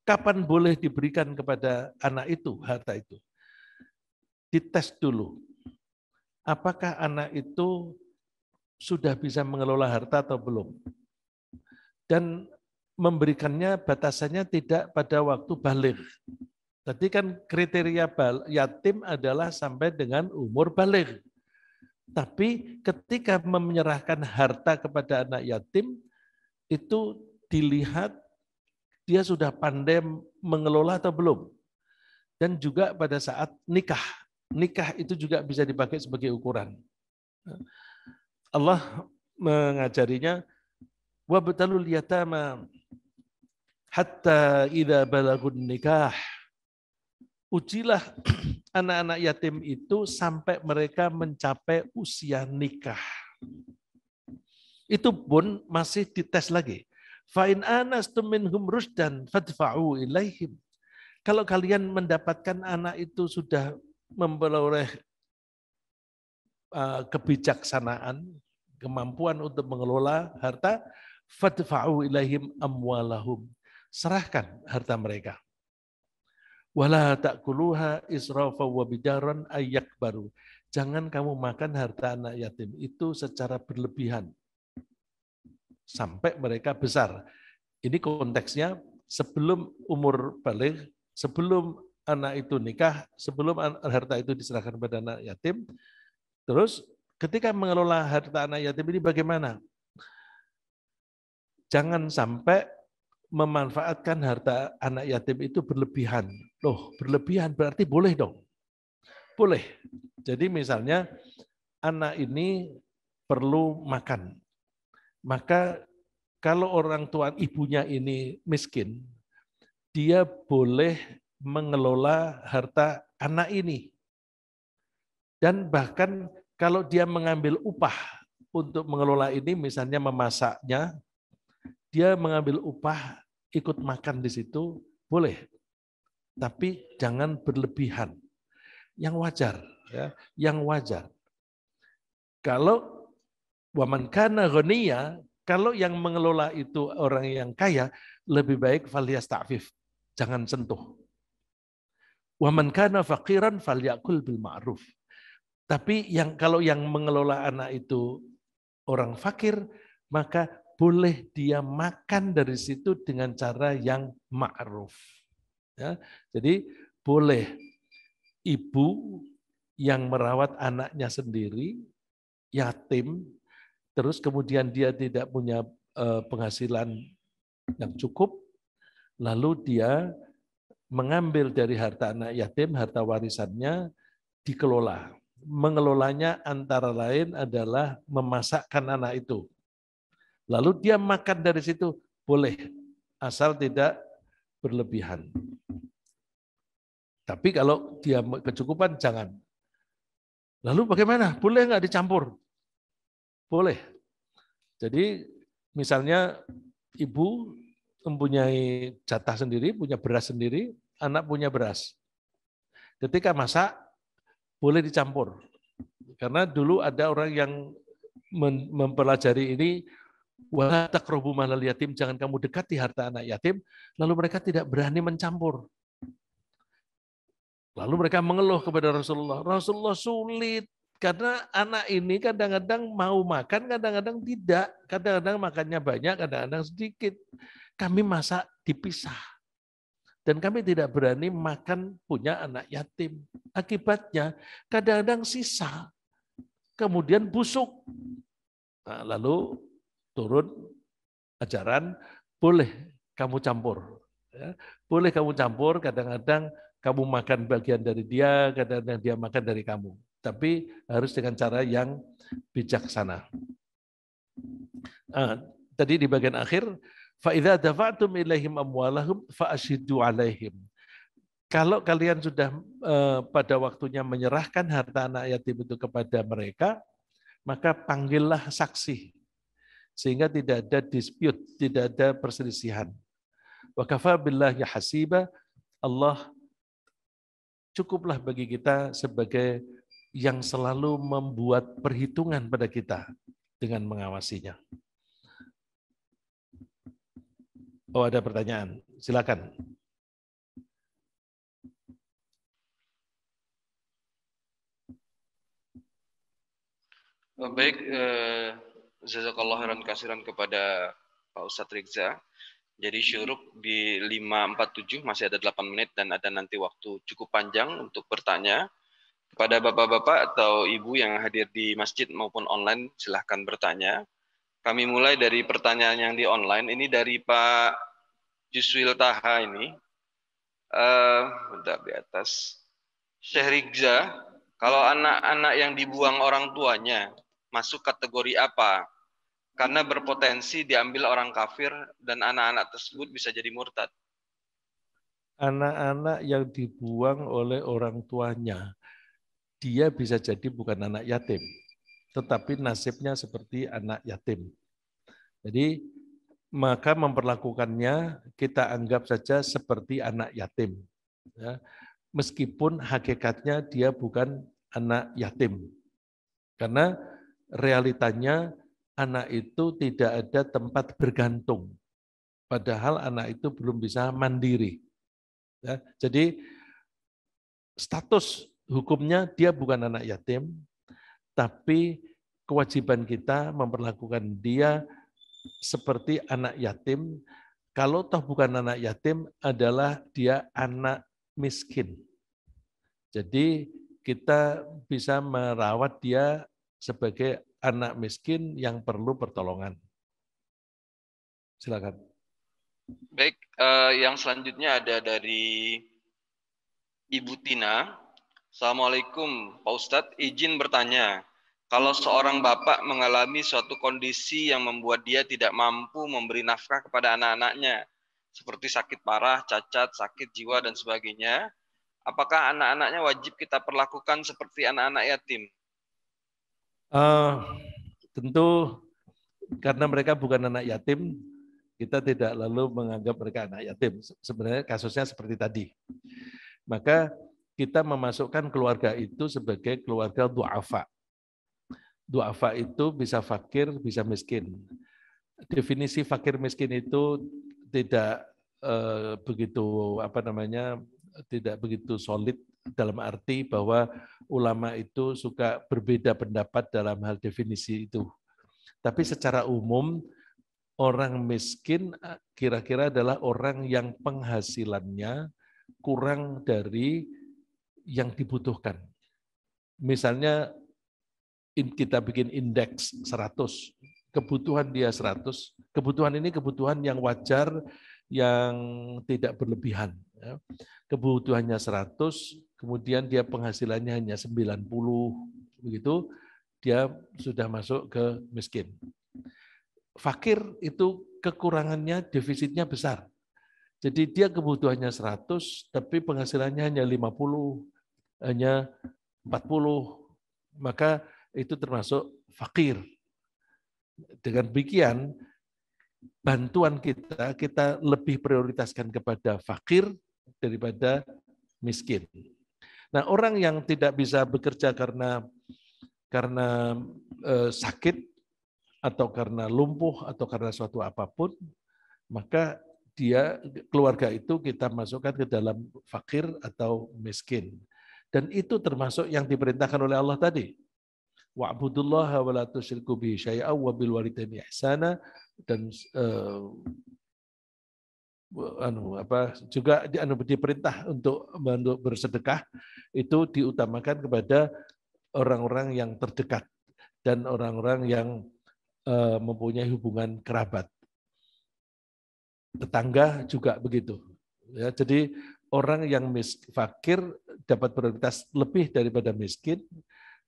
kapan boleh diberikan kepada anak itu harta itu? Dites dulu, apakah anak itu sudah bisa mengelola harta atau belum. Dan memberikannya batasannya tidak pada waktu baligh. Tadi kan kriteria yatim adalah sampai dengan umur baligh. Tapi ketika menyerahkan harta kepada anak yatim, itu dilihat dia sudah pandai mengelola atau belum. Dan juga pada saat nikah. Nikah itu juga bisa dipakai sebagai ukuran. Allah mengajarinya, wabtalul yatama hatta idza balagun nikah. Ujilah anak-anak yatim itu sampai mereka mencapai usia nikah. Itu pun masih dites lagi. Fa in anastum minhum rusdan fadfa'u ilaihim. Kalau kalian mendapatkan anak itu sudah memperoleh kebijaksanaan, kemampuan untuk mengelola harta, fadfa'u ilaihim amwalahum. Serahkan harta mereka. Wala ta'kuluha israfa wa bidaran ayyakbaru. Jangan kamu makan harta anak yatim itu secara berlebihan sampai mereka besar. Ini konteksnya sebelum umur balik, sebelum anak itu nikah, sebelum harta itu diserahkan pada anak yatim. Terus ketika mengelola harta anak yatim ini bagaimana? Jangan sampai memanfaatkan harta anak yatim itu berlebihan. Loh, berlebihan berarti boleh dong. Boleh. Jadi misalnya anak ini perlu makan. Maka kalau orang tua ibunya ini miskin, dia boleh mengelola harta anak ini. Dan bahkan kalau dia mengambil upah untuk mengelola ini, misalnya memasaknya, dia mengambil upah ikut makan di situ, boleh. Tapi jangan berlebihan. Yang wajar, ya, yang wajar. Kalau waman kana ghaniya, kalau yang mengelola itu orang yang kaya, lebih baik falyasta'fif, jangan sentuh. Waman kana faqiran falyakul bil ma'ruf. Tapi kalau yang mengelola anak itu orang fakir, maka boleh dia makan dari situ dengan cara yang ma'ruf. Ya, jadi boleh ibu yang merawat anaknya sendiri, yatim, terus kemudian dia tidak punya penghasilan yang cukup, lalu dia mengambil dari harta anak yatim, harta warisannya dikelola. Mengelolanya antara lain adalah memasakkan anak itu. Lalu dia makan dari situ, boleh, asal tidak berlebihan. Tapi kalau dia kecukupan, jangan. Lalu bagaimana? Boleh nggak dicampur? Boleh. Jadi misalnya ibu mempunyai jatah sendiri, punya beras sendiri, anak punya beras. Ketika masak, boleh dicampur. Karena dulu ada orang yang mempelajari ini, wala taqrabu malal yatim, jangan kamu dekati harta anak yatim, lalu mereka tidak berani mencampur. Lalu mereka mengeluh kepada Rasulullah. Rasulullah sulit, karena anak ini kadang-kadang mau makan, kadang-kadang tidak. Kadang-kadang makannya banyak, kadang-kadang sedikit. Kami masak dipisah. Dan kami tidak berani makan punya anak yatim. Akibatnya kadang-kadang sisa. Kemudian busuk. Nah, lalu turun ajaran, boleh kamu campur. Ya, boleh kamu campur, kadang-kadang kamu makan bagian dari dia, kadang-kadang dia makan dari kamu. Tapi harus dengan cara yang bijaksana. Tadi di bagian akhir, فَإِذَا دَفَعْتُمْ إِلَيْهِمْ أَمْوَالَهُمْ فَأَشْهِدُوا عَلَيْهِمْ. Kalau kalian sudah pada waktunya menyerahkan harta anak yatim itu kepada mereka, maka panggillah saksi. Sehingga tidak ada dispute, tidak ada perselisihan. Wa kafa billahi hasiba, Allah cukuplah bagi kita sebagai yang selalu membuat perhitungan pada kita dengan mengawasinya. Oh, ada pertanyaan. Silakan. Baik, jazakallah khairan kasiran kepada Pak Ustadz Rizza. Jadi syuruk di 5.47 masih ada 8 menit dan ada nanti waktu cukup panjang untuk bertanya. Kepada bapak-bapak atau ibu yang hadir di masjid maupun online, silahkan bertanya. Kami mulai dari pertanyaan yang di online. Ini dari Pak Juswil Taha ini. Bentar di atas. Syekh Rizza, kalau anak-anak yang dibuang orang tuanya masuk kategori apa? Karena berpotensi diambil orang kafir dan anak-anak tersebut bisa jadi murtad. Anak-anak yang dibuang oleh orang tuanya, dia bisa jadi bukan anak yatim, tetapi nasibnya seperti anak yatim. Jadi maka memperlakukannya kita anggap saja seperti anak yatim. Ya. Meskipun hakikatnya dia bukan anak yatim. Karena realitanya anak itu tidak ada tempat bergantung. Padahal anak itu belum bisa mandiri. Ya, jadi status hukumnya dia bukan anak yatim, tapi kewajiban kita memperlakukan dia seperti anak yatim. Kalau toh bukan anak yatim, adalah dia anak miskin. Jadi kita bisa merawat dia sebagai anak miskin yang perlu pertolongan. Silakan. Baik, yang selanjutnya ada dari Ibu Tina. Assalamualaikum Pak Ustadz, izin bertanya. Kalau seorang bapak mengalami suatu kondisi yang membuat dia tidak mampu memberi nafkah kepada anak-anaknya, seperti sakit parah, cacat, sakit jiwa, dan sebagainya, apakah anak-anaknya wajib kita perlakukan seperti anak-anak yatim? Tentu karena mereka bukan anak yatim, kita tidak lalu menganggap mereka anak yatim. Sebenarnya kasusnya seperti tadi. Maka kita memasukkan keluarga itu sebagai keluarga du'afa. Du'afa itu bisa fakir, bisa miskin. Definisi fakir miskin itu tidak begitu tidak begitu solid, dalam arti bahwa ulama itu suka berbeda pendapat dalam hal definisi itu. Tapi secara umum orang miskin kira-kira adalah orang yang penghasilannya kurang dari yang dibutuhkan. Misalnya kita bikin indeks 100, kebutuhan dia 100, kebutuhan ini kebutuhan yang wajar, yang tidak berlebihan. Kebutuhannya 100, kemudian dia penghasilannya hanya 90, begitu, dia sudah masuk ke miskin. Fakir itu kekurangannya, defisitnya besar. Jadi dia kebutuhannya 100, tapi penghasilannya hanya 50, hanya 40, maka itu termasuk fakir. Dengan demikian, bantuan kita lebih prioritaskan kepada fakir daripada miskin. Nah, orang yang tidak bisa bekerja karena sakit atau karena lumpuh atau karena suatu apapun, maka keluarga itu kita masukkan ke dalam fakir atau miskin. Dan itu termasuk yang diperintahkan oleh Allah tadi. Wa'budullaha wa la tusyriku bihi syai'an wa bil walidaini ihsana, dan juga diperintah untuk bersedekah, itu diutamakan kepada orang-orang yang terdekat dan orang-orang yang mempunyai hubungan kerabat. Tetangga juga begitu. Ya, jadi orang yang fakir dapat prioritas lebih daripada miskin,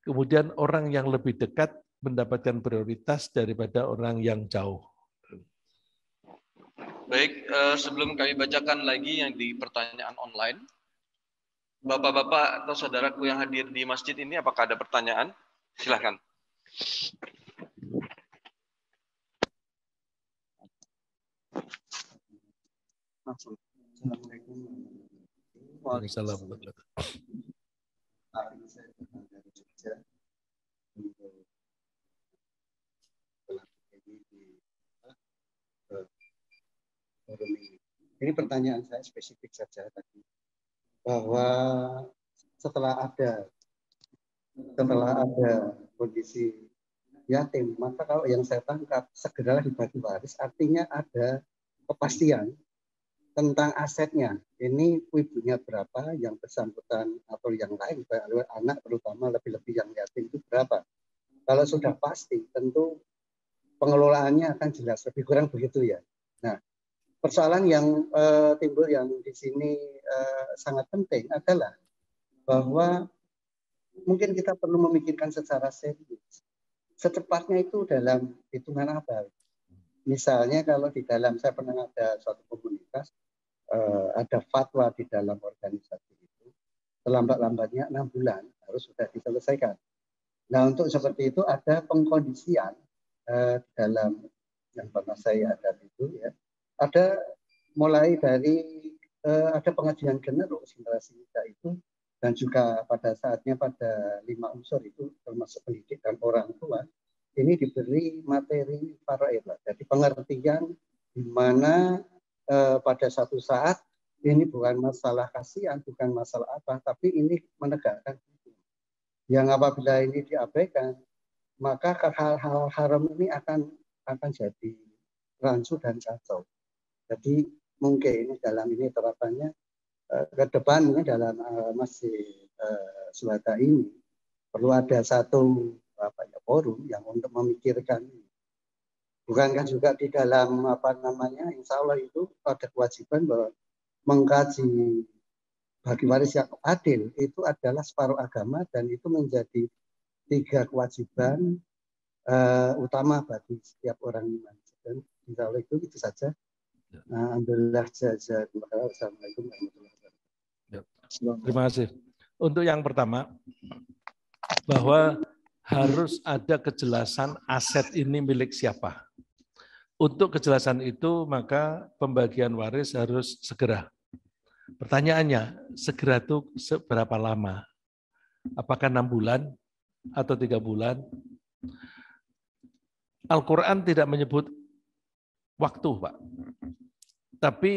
kemudian orang yang lebih dekat mendapatkan prioritas daripada orang yang jauh. Baik, sebelum kami bacakan lagi yang di pertanyaan online, Bapak-bapak atau saudaraku yang hadir di masjid ini, apakah ada pertanyaan? Silakan. Assalamualaikum. Waalaikumsalam. Ini pertanyaan saya spesifik saja tadi, bahwa setelah ada kondisi yatim, maka kalau yang saya tangkap segeralah dibagi waris, artinya ada kepastian tentang asetnya. Ini ibunya berapa, yang bersangkutan atau yang lain, anak terutama lebih-lebih yang yatim itu berapa. Kalau sudah pasti, tentu pengelolaannya akan jelas, lebih kurang begitu ya. Nah, persoalan yang timbul yang di sini sangat penting adalah bahwa mungkin kita perlu memikirkan secara serius. Secepatnya itu dalam hitungan apa? Misalnya kalau di dalam, saya pernah ada suatu komunitas, ada fatwa di dalam organisasi itu, selambat-lambatnya 6 bulan harus sudah diselesaikan. Nah, untuk seperti itu ada pengkondisian dalam yang pernah saya ada itu ya. Ada mulai dari ada pengajian general generasi muda itu, dan juga pada saatnya pada 5 unsur itu termasuk pendidik dan orang tua, ini diberi materi faraid. Jadi pengertian di mana pada satu saat ini bukan masalah kasihan, bukan masalah apa, tapi ini menegakkan hukum. Yang apabila ini diabaikan, maka hal-hal haram ini akan jadi rancu dan kacau. Jadi mungkin dalam ini terapannya ke depannya dalam Masjid Suhada ini perlu ada satu forum yang untuk memikirkan. Bukankah juga di dalam insya Allah itu ada kewajiban bahwa mengkaji bagi waris yang adil itu adalah separuh agama, dan itu menjadi 3 kewajiban utama bagi setiap orang iman. Dan insya Allah itu saja. Alhamdulillah, jazakumullah. Assalamualaikum warahmatullahi wabarakatuh. Terima kasih. Untuk yang pertama, bahwa harus ada kejelasan aset ini milik siapa. Untuk kejelasan itu, maka pembagian waris harus segera. Pertanyaannya, segera itu seberapa lama? Apakah 6 bulan atau 3 bulan? Al-Quran tidak menyebut waktu, Pak. Tapi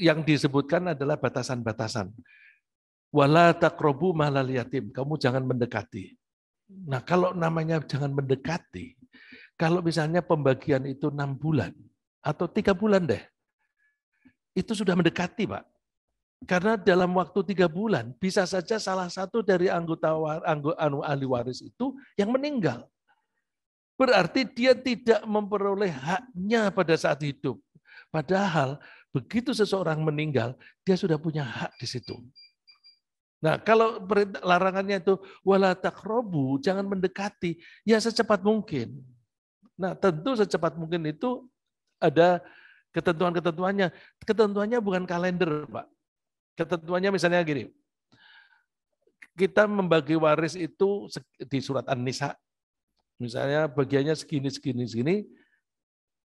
yang disebutkan adalah batasan-batasan. Wala taqrabu malal yatim. Kamu jangan mendekati. Nah, kalau namanya jangan mendekati, kalau misalnya pembagian itu 6 bulan atau 3 bulan deh, itu sudah mendekati, Pak. Karena dalam waktu 3 bulan, bisa saja salah satu dari anggota ahli waris itu yang meninggal. Berarti dia tidak memperoleh haknya pada saat hidup. Padahal begitu seseorang meninggal, dia sudah punya hak di situ. Nah, kalau larangannya itu wala taqrabu, jangan mendekati, ya secepat mungkin. Nah, tentu secepat mungkin itu ada ketentuan-ketentuannya. Ketentuannya bukan kalender, Pak. Ketentuannya misalnya gini, kita membagi waris itu di surat An-Nisa, misalnya bagiannya segini,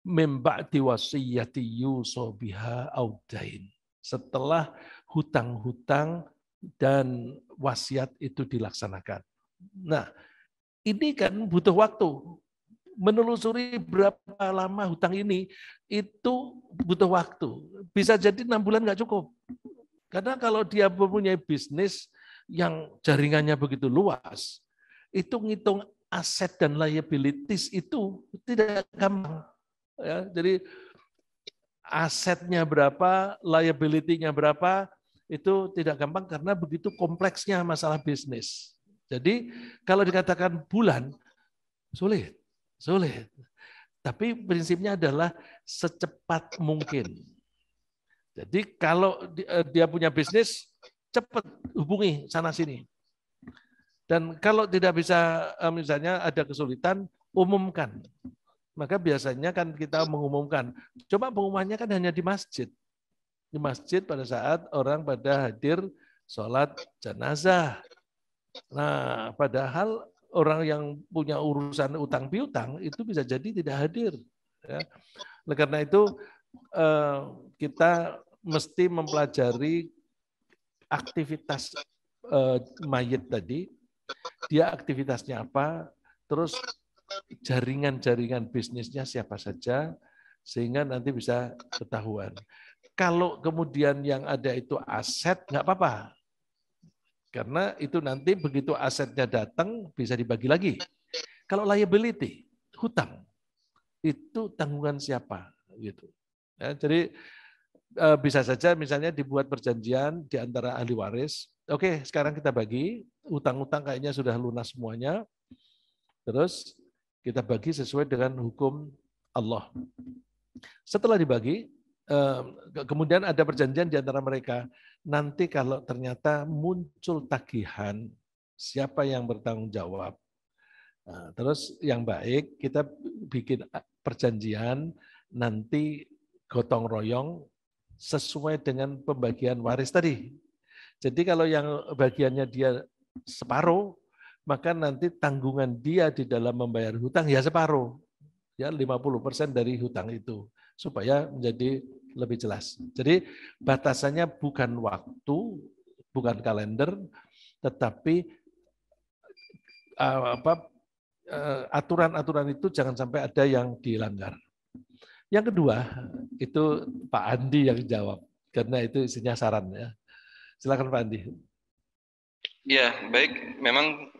memba'di wasiyati yuso biha audain. Setelah hutang-hutang dan wasiat itu dilaksanakan. Nah, ini kan butuh waktu. Menelusuri berapa lama hutang ini, itu butuh waktu. Bisa jadi 6 bulan nggak cukup. Karena kalau dia mempunyai bisnis yang jaringannya begitu luas, itu ngitung aset dan liabilities itu tidak gampang. Ya, jadi asetnya berapa, liability-nya berapa, itu tidak gampang karena begitu kompleksnya masalah bisnis. Jadi kalau dikatakan bulan, sulit. Tapi prinsipnya adalah secepat mungkin. Jadi kalau dia punya bisnis, cepat hubungi sana-sini. Dan kalau tidak bisa, misalnya ada kesulitan, umumkan. Maka biasanya kan kita mengumumkan. Coba pengumumannya kan hanya di masjid. Di masjid pada saat orang pada hadir sholat jenazah. Nah, padahal orang yang punya urusan utang piutang itu bisa jadi tidak hadir. Ya. Oleh karena itu kita mesti mempelajari aktivitas mayit tadi, dia aktivitasnya apa, terus jaringan-jaringan bisnisnya siapa saja, sehingga nanti bisa ketahuan. Kalau kemudian yang ada itu aset, nggak apa-apa. Karena itu nanti begitu asetnya datang, bisa dibagi lagi. Kalau liability, hutang, itu tanggungan siapa? Gitu. Ya, jadi bisa saja misalnya dibuat perjanjian di antara ahli waris. Oke, sekarang kita bagi, utang-utang kayaknya sudah lunas semuanya. Terus kita bagi sesuai dengan hukum Allah. Setelah dibagi, kemudian ada perjanjian di antara mereka. Nanti kalau ternyata muncul tagihan, siapa yang bertanggung jawab? Nah, terus yang baik, kita bikin perjanjian, nanti gotong royong, sesuai dengan pembagian waris tadi. Jadi kalau yang bagiannya dia separuh, maka nanti tanggungan dia di dalam membayar hutang ya separuh. Ya 50% dari hutang itu. Supaya menjadi lebih jelas. Jadi batasannya bukan waktu, bukan kalender, tetapi aturan-aturan itu jangan sampai ada yang dilanggar. Yang kedua, itu Pak Andi yang jawab, karena itu isinya saran ya. Silakan Pak Andi. Ya, baik. Memang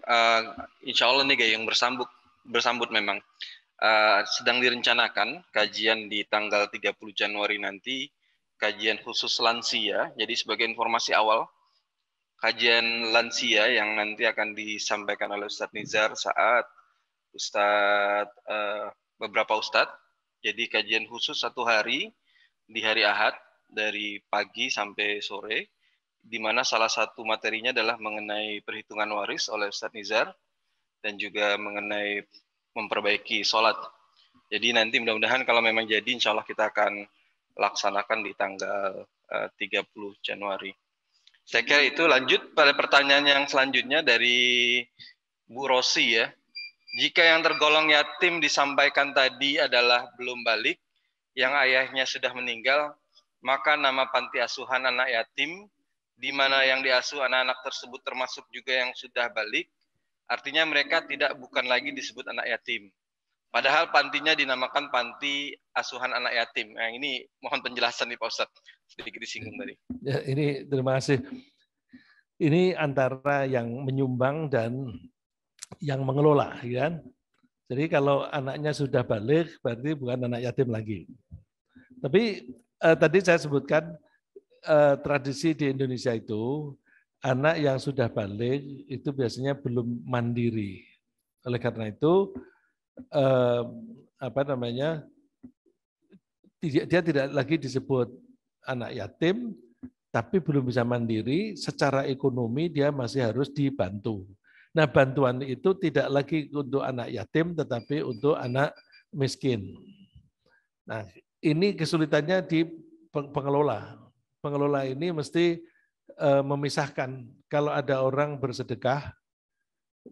insya Allah nih yang bersambut memang. Sedang direncanakan kajian di tanggal 30 Januari nanti, kajian khusus lansia. Jadi sebagai informasi awal, kajian lansia yang nanti akan disampaikan oleh Ustadz Nizar saat beberapa Ustadz. Jadi kajian khusus 1 hari di hari Ahad dari pagi sampai sore, di mana salah satu materinya adalah mengenai perhitungan waris oleh Ustadz Nizar dan juga mengenai memperbaiki sholat. Jadi nanti mudah-mudahan kalau memang jadi, insya Allah kita akan laksanakan di tanggal 30 Januari. Saya kira itu. Lanjut pada pertanyaan yang selanjutnya dari Bu Rosi ya. Jika yang tergolong yatim disampaikan tadi adalah belum balik, yang ayahnya sudah meninggal, maka nama panti asuhan anak yatim, di mana yang diasuh anak-anak tersebut termasuk juga yang sudah balik, artinya mereka bukan lagi disebut anak yatim. Padahal pantinya dinamakan panti asuhan anak yatim. Nah, ini mohon penjelasan nih Pak Ustadz, sedikit disinggung tadi. Ya, ini terima kasih. Ini antara yang menyumbang dan yang mengelola, kan? Jadi kalau anaknya sudah balik, berarti bukan anak yatim lagi. Tapi tadi saya sebutkan tradisi di Indonesia itu anak yang sudah balik itu biasanya belum mandiri. Oleh karena itu dia tidak lagi disebut anak yatim, tapi belum bisa mandiri. Secara ekonomi dia masih harus dibantu. Nah, bantuan itu tidak lagi untuk anak yatim, tetapi untuk anak miskin. Nah, ini kesulitannya di pengelola. Pengelola ini mesti memisahkan. Kalau ada orang bersedekah,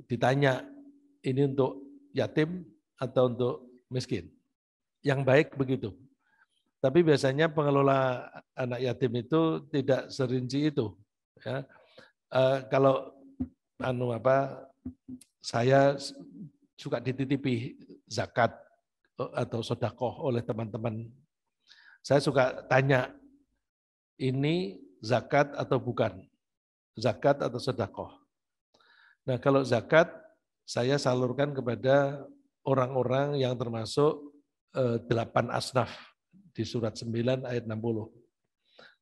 ditanya, ini untuk yatim atau untuk miskin. Yang baik begitu. Tapi biasanya pengelola anak yatim itu tidak serinci itu. Ya. Kalau saya suka dititipi zakat atau sedekah oleh teman-teman. Saya suka tanya, ini zakat atau bukan? Zakat atau sedekah? Nah, kalau zakat, saya salurkan kepada orang-orang yang termasuk 8 asnaf di surat 9 ayat 60.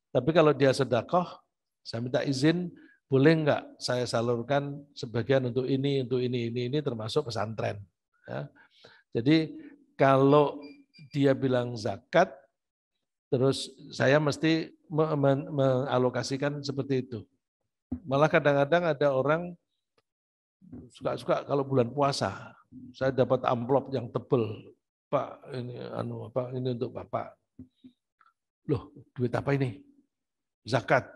Tapi kalau dia sedekah, saya minta izin, boleh enggak saya salurkan sebagian untuk ini termasuk pesantren. Ya. Jadi kalau dia bilang zakat, terus saya mesti mengalokasikan seperti itu. Malah kadang-kadang ada orang suka kalau bulan puasa, saya dapat amplop yang tebel, Pak, ini untuk Bapak. Loh, duit apa ini? Zakat.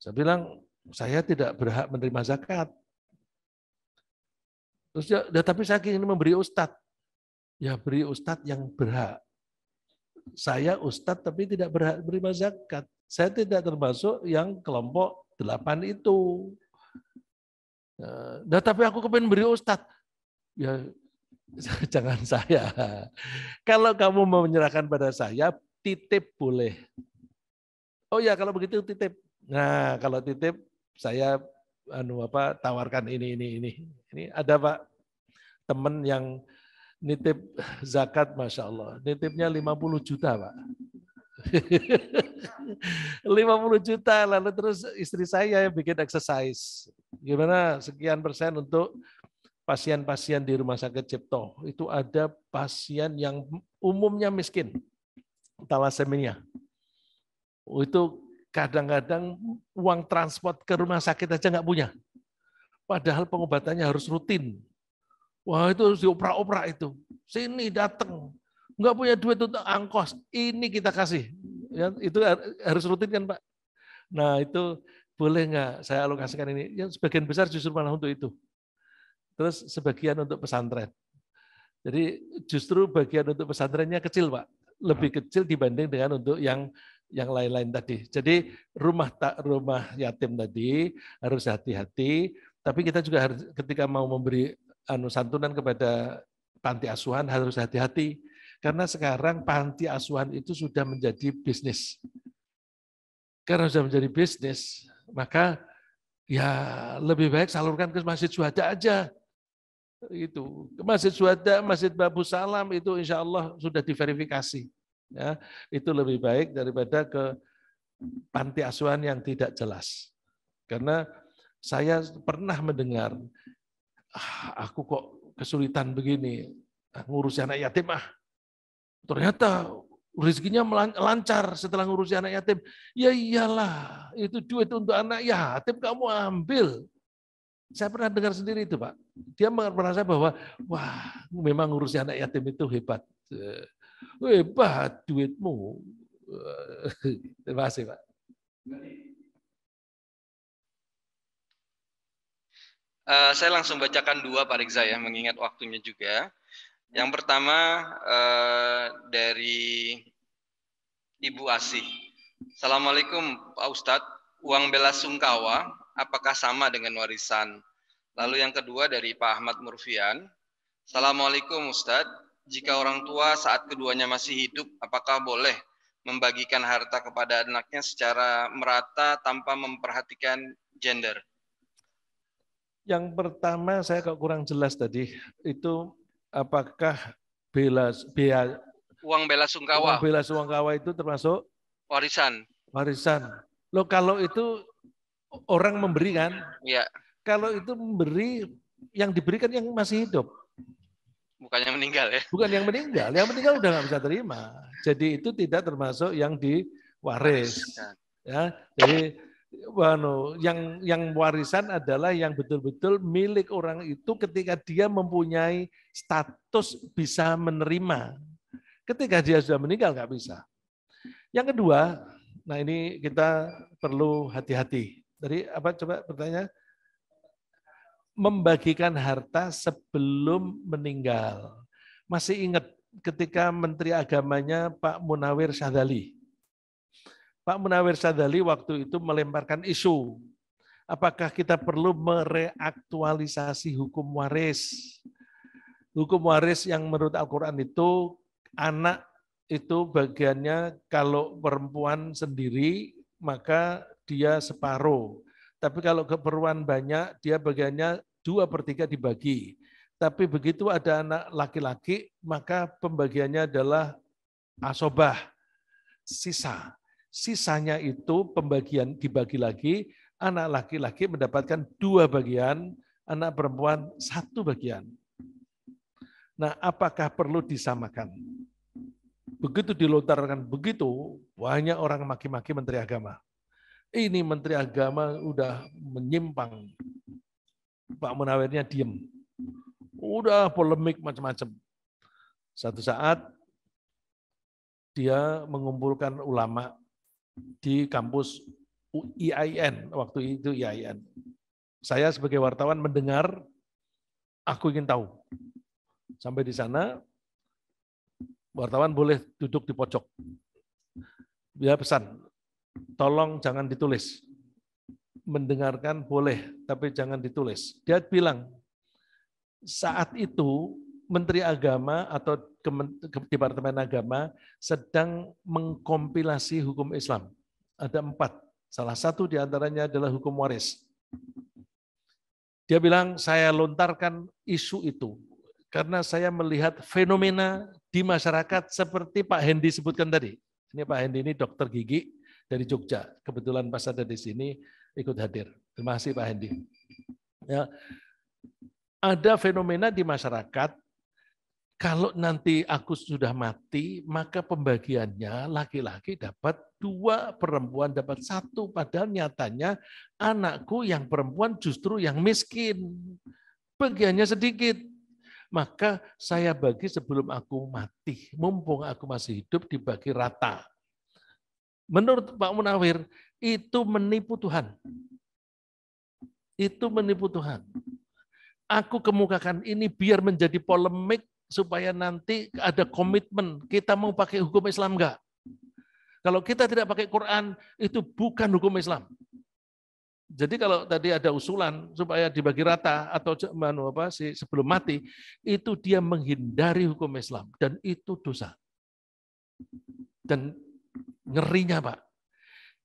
Saya bilang, saya tidak berhak menerima zakat. Terus tapi saya ingin memberi ustadz. Ya beri ustadz yang berhak. Saya ustadz tapi tidak berhak menerima zakat. Saya tidak termasuk yang kelompok 8 itu. Nah, tapi aku kepengen beri ustadz. Ya jangan saya. Kalau kamu mau menyerahkan pada saya, titip boleh. Oh ya kalau begitu titip. Nah kalau titip saya tawarkan ini. Ini ada Pak teman yang nitip zakat, Masya Allah. Nitipnya 50 juta Pak. 50 juta, lalu terus istri saya yang bikin exercise. Gimana sekian persen untuk pasien-pasien di Rumah Sakit Cipto. Itu ada pasien yang umumnya miskin, thalassemia. Itu kadang-kadang uang transport ke rumah sakit aja nggak punya. Padahal pengobatannya harus rutin. Wah itu harus dioprak-oprak itu. Sini datang. Nggak punya duit untuk angkos. Ini kita kasih. Ya, itu harus rutin kan Pak. Nah itu boleh nggak saya alokasikan ini. Yang sebagian besar justru malah untuk itu. Terus sebagian untuk pesantren. Jadi justru bagian untuk pesantrennya kecil Pak. lebih kecil dibanding dengan untuk yang lain-lain tadi. Jadi rumah yatim tadi harus hati-hati, tapi kita juga harus ketika mau memberi santunan kepada panti asuhan harus hati-hati. Karena sekarang panti asuhan itu sudah menjadi bisnis. Karena sudah menjadi bisnis, maka ya lebih baik salurkan ke Masjid Syuhada aja. Itu Masjid Syuhada, Masjid Babu Salam itu insya Allah sudah diverifikasi. Ya, itu lebih baik daripada ke panti asuhan yang tidak jelas. Karena saya pernah mendengar, aku kok kesulitan begini, ngurusi anak yatim ternyata rezekinya lancar setelah ngurusi anak yatim. Ya iyalah, itu duit untuk anak yatim kamu ambil. Saya pernah dengar sendiri itu, Pak. Dia merasa bahwa, wah, memang ngurusi anak yatim itu hebat. Hebat duitmu. Terima kasih, Pak. Saya langsung bacakan dua, Pak Rizza, ya, mengingat waktunya juga. Yang pertama dari Ibu Asih. Assalamualaikum Pak Ustadz, uang bela sungkawa apakah sama dengan warisan? Lalu yang kedua dari Pak Ahmad Murfian. Assalamualaikum Ustadz, jika orang tua saat keduanya masih hidup, apakah boleh membagikan harta kepada anaknya secara merata tanpa memperhatikan gender? Yang pertama saya kok kurang jelas tadi, itu apakah uang bela sungkawa itu termasuk warisan? Loh kalau itu orang memberi kan? Iya. Kalau itu memberi, yang diberikan yang masih hidup. Bukan yang meninggal ya? Bukan yang meninggal udah nggak bisa terima. Jadi itu tidak termasuk yang diwaris. Ya, jadi yang warisan adalah yang betul-betul milik orang itu ketika dia mempunyai status bisa menerima. Ketika dia sudah meninggal nggak bisa. Yang kedua, nah ini kita perlu hati-hati. Dari apa coba bertanya? Membagikan harta sebelum meninggal. Masih ingat ketika Menteri Agamanya Pak Munawir Syadzali. Pak Munawir Syadzali waktu itu melemparkan isu, apakah kita perlu mereaktualisasi hukum waris? Hukum waris yang menurut Al-Quran itu, anak itu bagiannya kalau perempuan sendiri, maka dia separuh. Tapi kalau keperluan banyak, dia bagiannya 2/3 dibagi. Tapi begitu ada anak laki-laki, maka pembagiannya adalah asobah, sisa. Sisanya itu pembagian dibagi lagi, anak laki-laki mendapatkan 2 bagian, anak perempuan 1 bagian. Nah, apakah perlu disamakan? Begitu dilontarkan begitu, banyak orang maki-maki Menteri Agama. Ini Menteri Agama udah menyimpang. Pak Munawirnya diem. Udah polemik macam-macam. Satu saat dia mengumpulkan ulama di kampus IAIN, waktu itu IAIN. Saya sebagai wartawan mendengar, aku ingin tahu. Sampai di sana, wartawan boleh duduk di pojok. Dia pesan, tolong jangan ditulis. Mendengarkan boleh, tapi jangan ditulis. Dia bilang, saat itu Menteri Agama atau Departemen Agama sedang mengkompilasi hukum Islam. Ada 4. Salah satu diantaranya adalah hukum waris. Dia bilang, saya lontarkan isu itu karena saya melihat fenomena di masyarakat seperti Pak Hendi sebutkan tadi. Ini Pak Hendi ini dokter gigi dari Jogja. Kebetulan pas ada di sini ikut hadir. Terima kasih Pak Hendi. Ya, ada fenomena di masyarakat, kalau nanti aku sudah mati, maka pembagiannya laki-laki dapat 2, perempuan dapat 1. Padahal nyatanya anakku yang perempuan justru yang miskin. Bagiannya sedikit. Maka saya bagi sebelum aku mati. Mumpung aku masih hidup dibagi rata. Menurut Pak Munawir, itu menipu Tuhan. Itu menipu Tuhan. Aku kemukakan ini biar menjadi polemik supaya nanti ada komitmen kita mau pakai hukum Islam enggak. Kalau kita tidak pakai Quran, itu bukan hukum Islam. Jadi kalau tadi ada usulan supaya dibagi rata atau sebelum mati, itu dia menghindari hukum Islam dan itu dosa. Dan ngerinya Pak,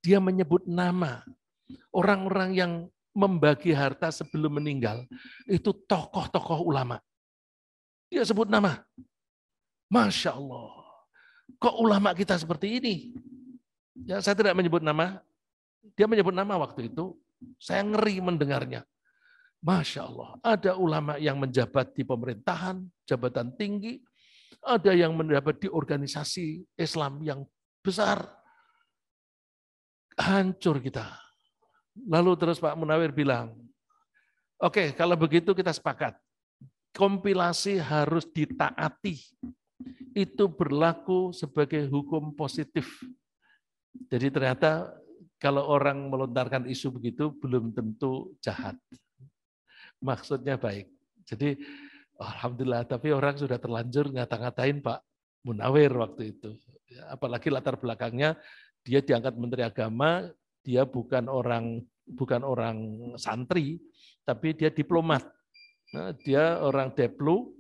dia menyebut nama orang-orang yang membagi harta sebelum meninggal, itu tokoh-tokoh ulama. Dia sebut nama. Masya Allah. Kok ulama kita seperti ini? Ya, saya tidak menyebut nama. Dia menyebut nama waktu itu. Saya ngeri mendengarnya. Masya Allah. Ada ulama yang menjabat di pemerintahan, jabatan tinggi. Ada yang menjabat di organisasi Islam yang besar. Hancur kita. Lalu terus Pak Munawir bilang, oke, kalau begitu kita sepakat. Kompilasi harus ditaati. Itu berlaku sebagai hukum positif. Jadi ternyata kalau orang melontarkan isu begitu belum tentu jahat. Maksudnya baik. Jadi alhamdulillah, tapi orang sudah terlanjur ngata-ngatain Pak Munawir waktu itu. Apalagi latar belakangnya dia diangkat Menteri Agama, dia bukan orang santri, tapi dia diplomat. Nah, dia orang Deplu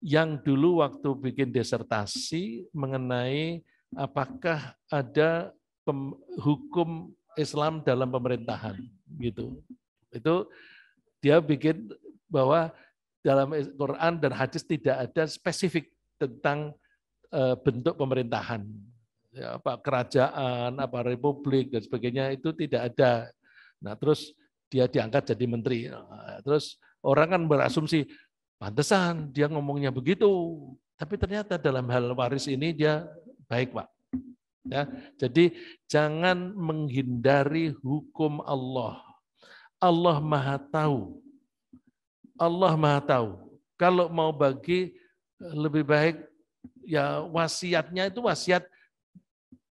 yang dulu waktu bikin disertasi mengenai apakah ada hukum Islam dalam pemerintahan gitu. Itu dia bikin bahwa dalam Quran dan hadis tidak ada spesifik tentang bentuk pemerintahan. Ya, apa kerajaan, apa republik dan sebagainya itu tidak ada. Nah, terus dia diangkat jadi menteri. Nah, terus orang kan berasumsi pantesan dia ngomongnya begitu, tapi ternyata dalam hal waris ini dia baik, Pak. Ya, jadi jangan menghindari hukum Allah. Allah Maha Tahu. Allah Maha Tahu. Kalau mau bagi lebih baik ya wasiatnya itu wasiat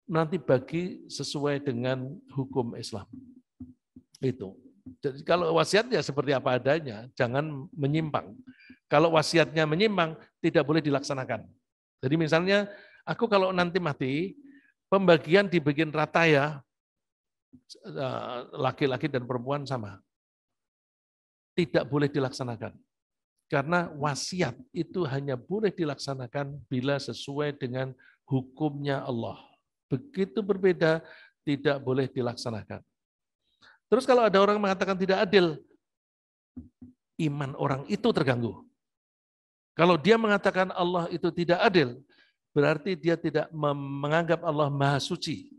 nanti bagi sesuai dengan hukum Islam. Itu. Jadi kalau wasiat ya seperti apa adanya, jangan menyimpang. Kalau wasiatnya menyimpang, tidak boleh dilaksanakan. Jadi misalnya, aku kalau nanti mati, pembagian dibikin rata ya, laki-laki dan perempuan sama. Tidak boleh dilaksanakan. Karena wasiat itu hanya boleh dilaksanakan bila sesuai dengan hukumnya Allah. Begitu berbeda, tidak boleh dilaksanakan. Terus kalau ada orang mengatakan tidak adil, iman orang itu terganggu. Kalau dia mengatakan Allah itu tidak adil, berarti dia tidak menganggap Allah Maha Suci.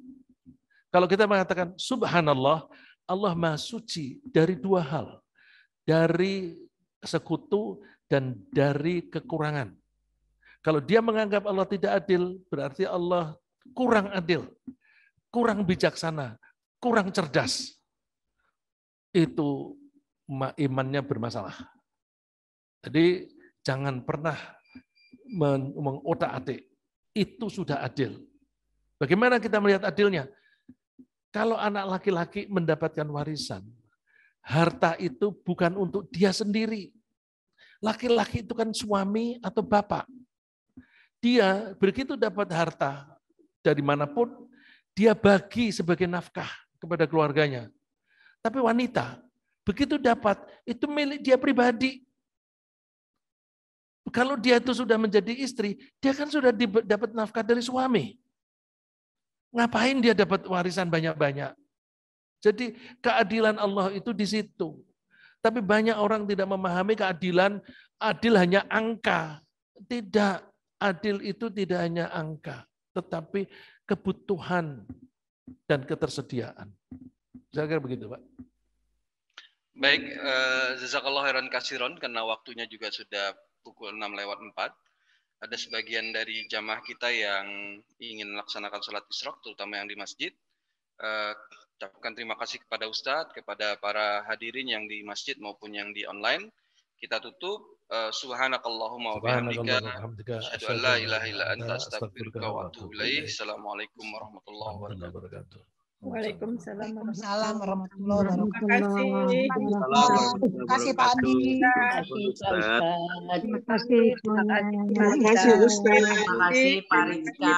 Kalau kita mengatakan Subhanallah, Allah Maha Suci dari dua hal. Dari sekutu dan dari kekurangan. Kalau dia menganggap Allah tidak adil, berarti Allah kurang adil, kurang bijaksana, kurang cerdas. Itu imannya bermasalah. Jadi jangan pernah mengotak-atik. Itu sudah adil. Bagaimana kita melihat adilnya? Kalau anak laki-laki mendapatkan warisan, harta itu bukan untuk dia sendiri. Laki-laki itu kan suami atau bapak. Dia begitu dapat harta dari manapun, dia bagi sebagai nafkah kepada keluarganya. Tapi wanita, begitu dapat, itu milik dia pribadi. Kalau dia itu sudah menjadi istri, dia kan sudah dapat nafkah dari suami. Ngapain dia dapat warisan banyak-banyak? Jadi keadilan Allah itu di situ. Tapi banyak orang tidak memahami keadilan, adil hanya angka. Tidak, adil itu tidak hanya angka, tetapi kebutuhan dan ketersediaan. Saya kira begitu, Pak. Baik, jazakallah khairan katsiran karena waktunya juga sudah pukul 6:04. Ada sebagian dari jamaah kita yang ingin melaksanakan sholat isyraq, terutama yang di masjid. Ucapkan terima kasih kepada Ustadz, kepada para hadirin yang di masjid maupun yang di online. Kita tutup. Subhanakallahumma wa bihamdika, asyhadu an la ilaha illa anta, astaghfiruka wa atubu ilaik. Assalamualaikum warahmatullahi wabarakatuh. Waalaikumsalam Waalaikumsalam warahmatullahi wabarakatuh. Terima kasih. Terima kasih Pak Andi. Ustaz. Terima kasih semuanya. Terima kasih Ustaz. Terima kasih Pak Rizka.